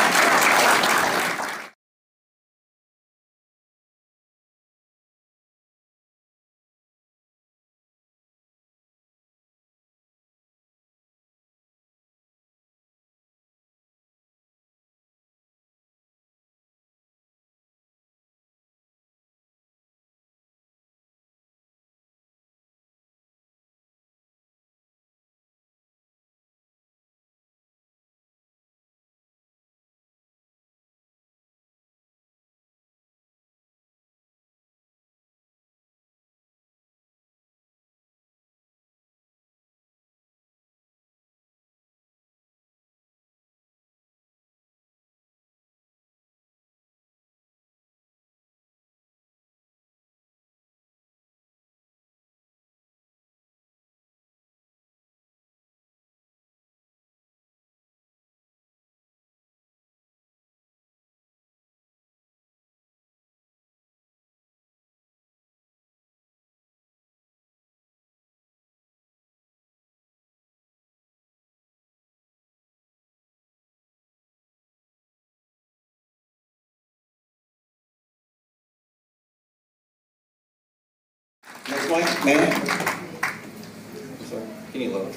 [SPEAKER 12] Next one, ma'am. Sorry, can you lower?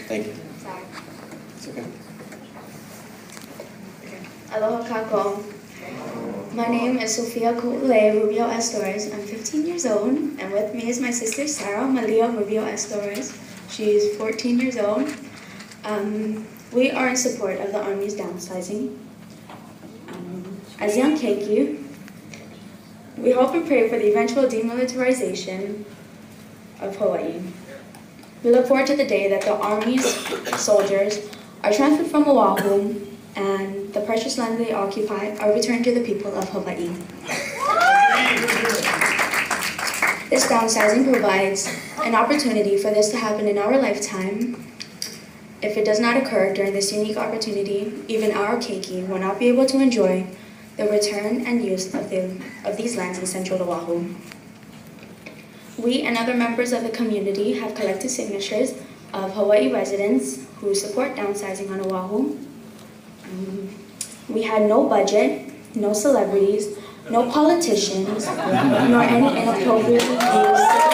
[SPEAKER 12] Thank you.
[SPEAKER 21] Sorry.
[SPEAKER 12] It's okay.
[SPEAKER 21] Aloha kako. My name is Sofia Ku'ule Rubio Estores. I'm 15 years old, and with me is my sister Sarah Malia Rubio Estores. She's 14 years old. We are in support of the Army's downsizing. As young keiki, we hope and pray for the eventual demilitarization of Hawaii. We look forward to the day that the Army's soldiers are transferred from Oahu and the precious land they occupy are returned to the people of Hawaii. This downsizing provides an opportunity for this to happen in our lifetime. If it does not occur during this unique opportunity, even our keiki will not be able to enjoy the return and use of these lands in central Oahu.
[SPEAKER 8] We and other members of the community have collected signatures of Hawaii residents who support downsizing on Oahu. We had no budget, no celebrities, no politicians, nor any inappropriately used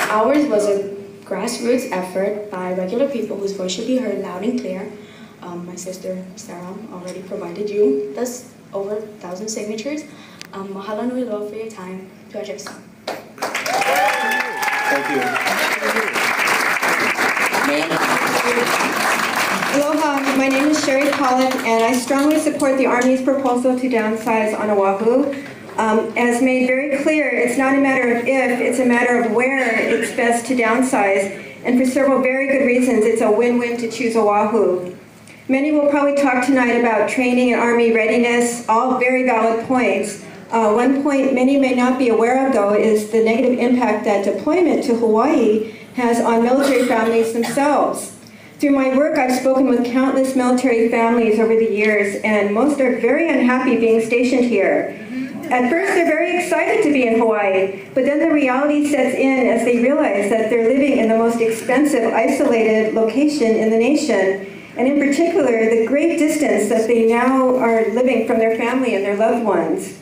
[SPEAKER 8] Ours was a grassroots effort by regular people whose voice should be heard loud and clear. My sister Sarah already provided you this over 1,000 signatures. Mahalo nui loa for your time. Tuajesu.
[SPEAKER 3] Thank you.
[SPEAKER 9] Aloha, my name is Sherry Pollock, and I strongly support the Army's proposal to downsize on Oahu. As made very clear, it's not a matter of if, it's a matter of where it's best to downsize, and for several very good reasons, it's a win-win to choose Oahu. Many will probably talk tonight about training and Army readiness, all very valid points. One point many may not be aware of, though, is the negative impact that deployment to Hawaii has on military families themselves. Through my work, I've spoken with countless military families over the years, and most are very unhappy being stationed here. At first, they're very excited to be in Hawaii, but then the reality sets in as they realize that they're living in the most expensive, isolated location in the nation, and in particular, the great distance that they now are living from their family and their loved ones.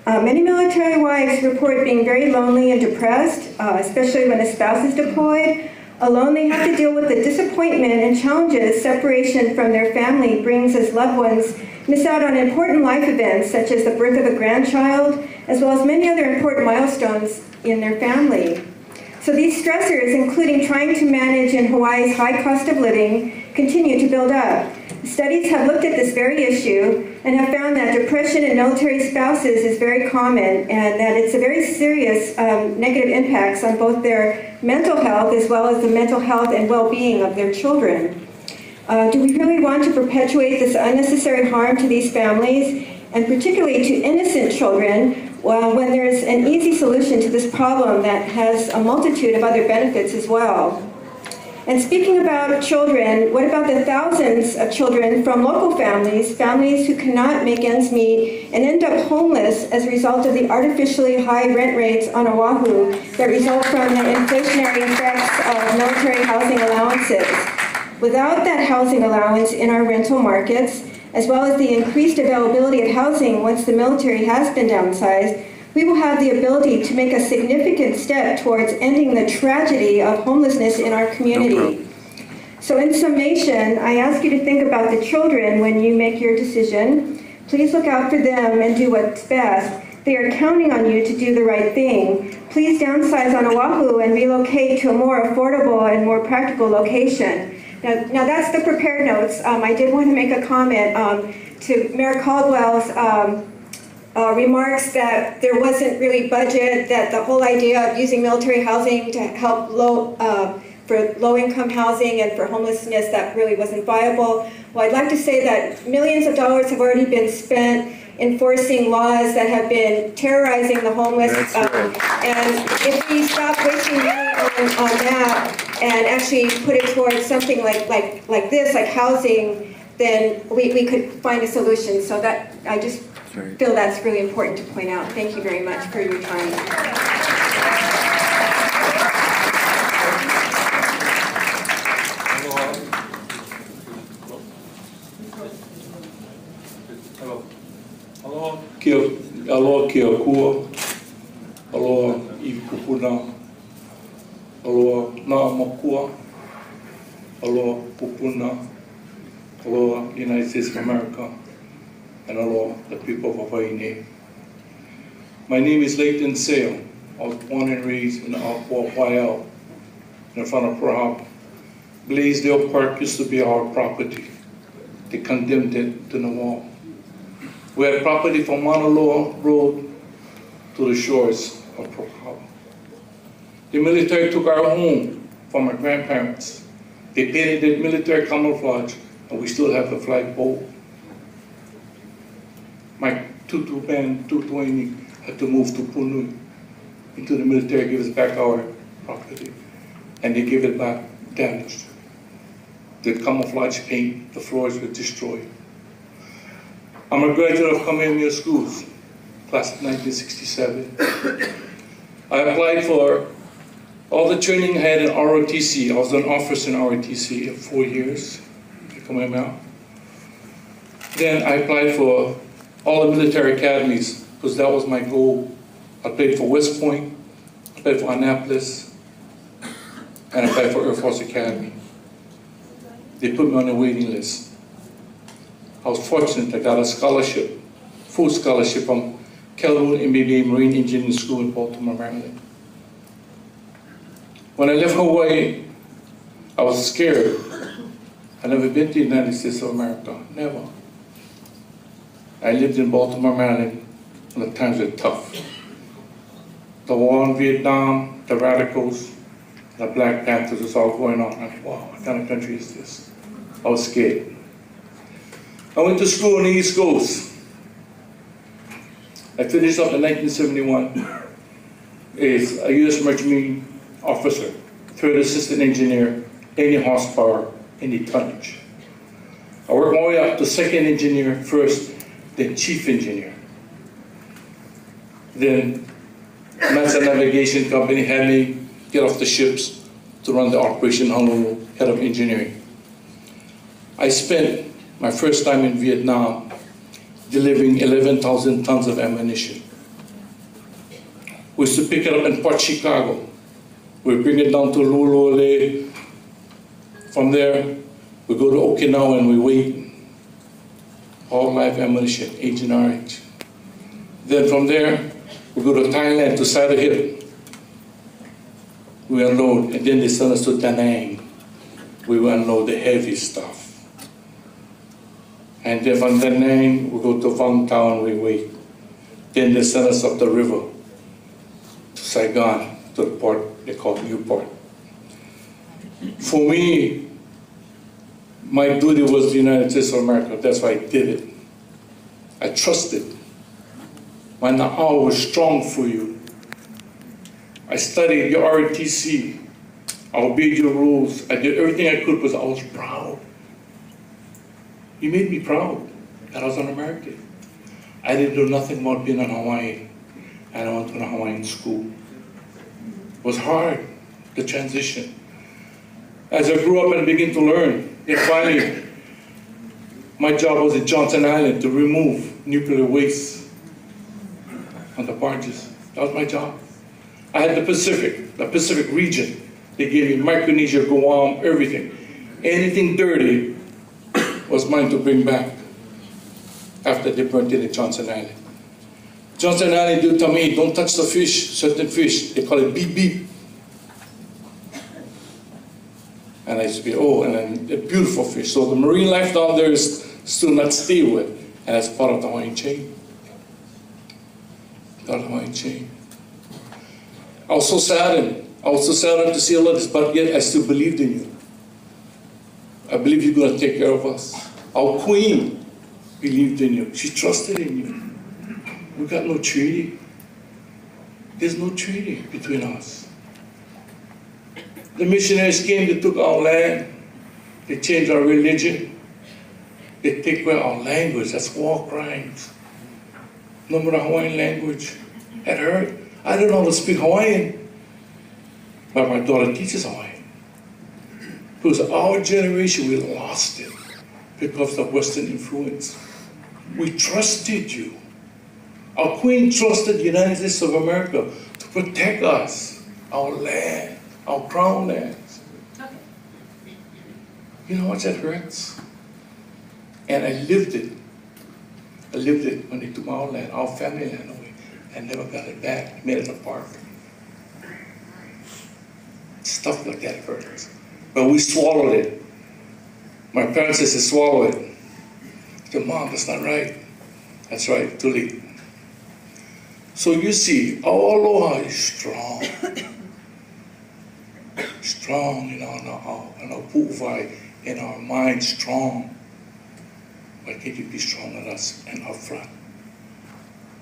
[SPEAKER 9] Many military wives report being very lonely and depressed, especially when a spouse is deployed. Alone, they have to deal with the disappointment and challenges separation from their family brings as loved ones miss out on important life events such as the birth of a grandchild, as well as many other important milestones in their family. So these stressors, including trying to manage in Hawaii's high cost of living, continue to build up. Studies have looked at this very issue and have found that depression in military spouses is very common and that it's a very serious negative impacts on both their mental health as well as the mental health and well-being of their children. Do we really want to perpetuate this unnecessary harm to these families, and particularly to innocent children, when there's an easy solution to this problem that has a multitude of other benefits as well? And speaking about children, what about the thousands of children from local families, families who cannot make ends meet and end up homeless as a result of the artificially high rent rates on Oahu that result from the inflationary effects of military housing allowances? Without that housing allowance in our rental markets, as well as the increased availability of housing once the military has been downsized, we will have the ability to make a significant step towards ending the tragedy of homelessness in our community. So in summation, I ask you to think about the children when you make your decision. Please look out for them and do what's best. They are counting on you to do the right thing. Please downsize on Oahu and relocate to a more affordable and more practical location. Now that's the prepared notes. I did want to make a comment to Mayor Caldwell's remarks that there wasn't really budget, that the whole idea of using military housing to help for low-income housing and for homelessness, that really wasn't viable. Well, I'd like to say that millions of dollars have already been spent enforcing laws that have been terrorizing the homeless. And if we stop wasting money on that and actually put it towards something like this, like housing, then we could find a solution. So that I just feel that's really important to point out. Thank you very much for your time.
[SPEAKER 10] Aloha kia kua, aloha I kupuna, aloha na makua, aloha pupuna, aloha United States of America, and aloha the people of Hawaii. My name is Leighton Sale. I was born and raised in Hawaii, in front of Pearl Harbor. Blaisdell Park used to be our property. They condemned it to the wall. We had property from Mauna Loa Road to the shores of Pearl Harbor. The military took our home from our grandparents. They painted it military camouflage, and we still have the flagpole. My Turbin, 220 had to move to Punui until the military gave us back our property, and they gave it back damaged. The camouflage paint, the floors were destroyed. I'm a graduate of Kamehameha Schools, class of 1967. I applied for all the training I had in ROTC. I was an officer in ROTC for 4 years at Kamehameha. Then I applied for all the military academies because that was my goal. I applied for West Point, I applied for Annapolis, and I applied for Air Force Academy. They put me on the waiting list. I was fortunate, I got a scholarship, full scholarship from Calhoun MBA Marine Engineering School in Baltimore, Maryland. When I left Hawaii, I was scared. I'd never been to the United States of America, never. I lived in Baltimore, Maryland, when the times were tough. The war in Vietnam, the radicals, the Black Panthers was all going on. I'm like, wow, what kind of country is this? I was scared. I went to school on the East Coast. I finished up in 1971 as a U.S. Marine officer, third assistant engineer, any horsepower, any tonnage. I worked my way up to second engineer first, then chief engineer. Then Master Navigation Company had me get off the ships to run the Operation Honolulu, head of engineering. I spent my first time in Vietnam delivering 11,000 tons of ammunition. We used to pick it up in Port Chicago. We bring it down to Laurel. From there, we go to Okinawa and we wait. All live ammunition, Agent RH. Then from there, we go to Thailand, to Sadahill. We unload, and then they send us to Da Nang. We will unload the heavy stuff. And then from Da Nang, we go to Vung Tau and we wait. Then they send us up the river to Saigon, to the port they call Newport. For me, my duty was the United States of America. That's why I did it. I trusted. My na'au was strong for you. I studied your ROTC. I obeyed your rules. I did everything I could because I was proud. You made me proud that I was an American. I didn't know nothing about being an Hawaiian, and I went to a Hawaiian school. It was hard, the transition. As I grew up and began to learn, then finally, my job was at Johnson Island to remove nuclear waste on the barges. That was my job. I had the Pacific region. They gave me Micronesia, Guam, everything. Anything dirty was mine to bring back after they burnt it at Johnson Island. Johnson Island, they tell me, don't touch the fish, certain fish. They call it beep beep. And I used to be, oh, and then a beautiful fish. So the marine life down there is still not stay with, and that's part of the Hawaiian chain. Part of the Hawaiian chain. I was so saddened. I was so saddened to see all of this, but yet I still believed in you. I believe you're going to take care of us. Our queen believed in you. She trusted in you. We got no treaty. There's no treaty between us. The missionaries came, they took our land, they changed our religion, they take away our language. That's war crimes. Remember the Hawaiian language? Had heard. I don't know how to speak Hawaiian, but my daughter teaches Hawaiian. Because our generation, we lost it because of Western influence. We trusted you. Our queen trusted the United States of America to protect us, our land, our crown lands. You know what that hurts? And I lived it. I lived it when they took our land, our family land away. I never got it back, made it apart. Stuff like that hurt us. But we swallowed it. My parents said to swallow it. I said, Mom, that's not right. That's right, too late. So you see, our aloha is strong. Strong in our pu'uvai, in our mind, strong. Why can't you be strong with us and up front?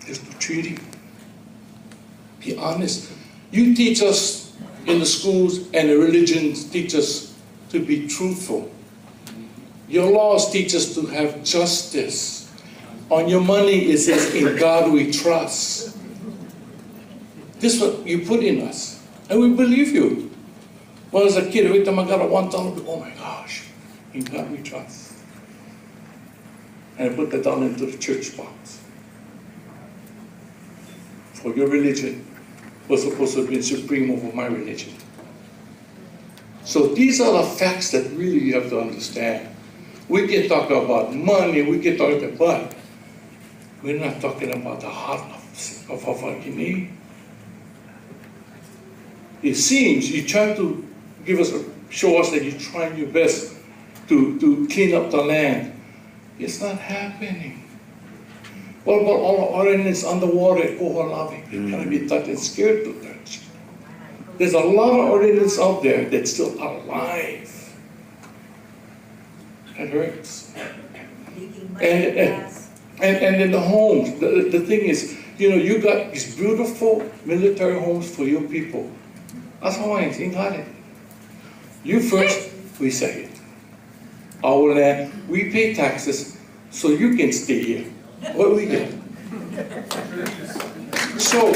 [SPEAKER 10] There's no treaty. Be honest. You teach us in the schools and the religions teach us to be truthful. Your laws teach us to have justice. On your money, it says, in God we trust. This is what you put in us. And we believe you. When I was a kid, every time I got a $1, oh my gosh, in God we trust. And I put that down into the church box. For your religion was supposed to be supreme over my religion. So these are the facts that really you have to understand. We can talk about money, we can talk about, but we're not talking about the heart of Hawaiʻi. It seems you try to show us that you're trying your best to clean up the land. It's not happening. What about all the ordinance underwater at Koholave? It cannot be touched and scared to touch. There's a lot of ordinance out there that's still alive. That hurts. And in the homes, the thing is, you got these beautiful military homes for your people. That's Hawaiians, you got it. You first, we second. Our land, we pay taxes so you can stay here. What we get? So,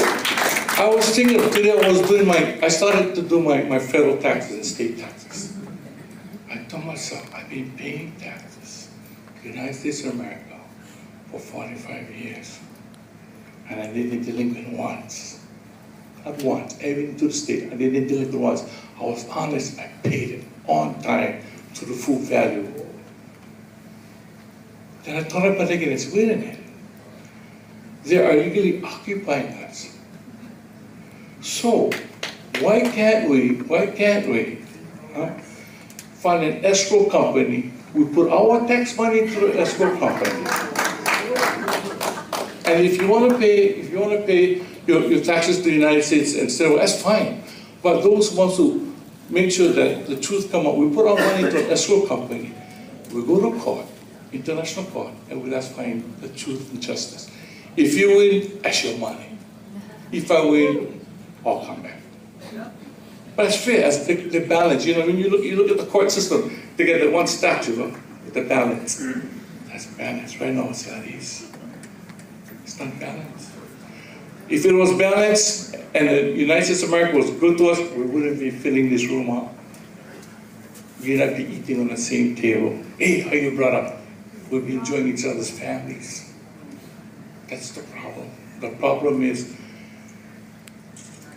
[SPEAKER 10] I was thinking today I started to do my federal taxes and state taxes. I told myself, I've been paying taxes in the United States of America for 45 years. And I didn't delinquent once. Not once, even to the state, I didn't delinquent once. I was honest, I paid it on time to the full value. Then I thought about it again and said, wait a minute. They are legally occupying us. So, why can't we find an escrow company? We put our tax money through the escrow company. And if you want to pay your taxes to the United States and say, well, that's fine. But those who want to make sure that the truth come out, we put our money to an escrow company. We go to court, international court, and we'll find the truth and justice. If you win, that's your money. If I win, I'll come back. But it's fair, as the balance. When you look at the court system, they get that one statue with the balance. That's balance. Right now, it's at ease. It's not balanced. If it was balanced and the United States of America was good to us, we wouldn't be filling this room up. We'd not be eating on the same table. Hey, how you brought up? We'd be enjoying each other's families. That's the problem. The problem is,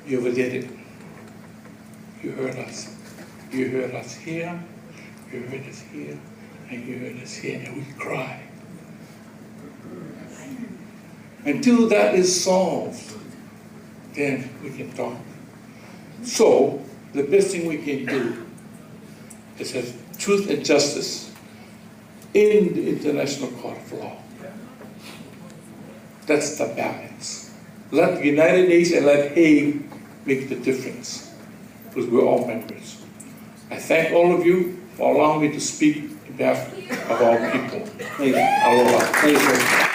[SPEAKER 10] you overdid it. You heard us. You heard us here, you heard us here, and you heard us here, and we cry. Until that is solved, then we can talk. So, the best thing we can do is have truth and justice in the International Court of Law. That's the balance. Let the United Nations and let Hague make the difference, because we're all members. I thank all of you for allowing me to speak on behalf of our people. Thank you. Aloha. Thank you.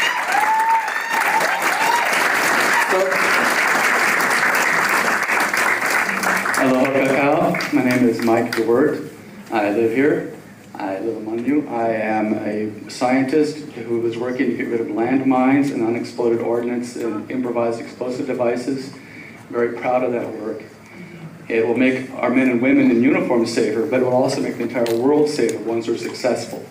[SPEAKER 11] Aloha kakao. My name is Mike DeWert. I live here. I live among you. I am a scientist who is working to get rid of landmines and unexploded ordnance and improvised explosive devices. I'm very proud of that work. It will make our men and women in uniform safer, but it will also make the entire world safer once we're successful.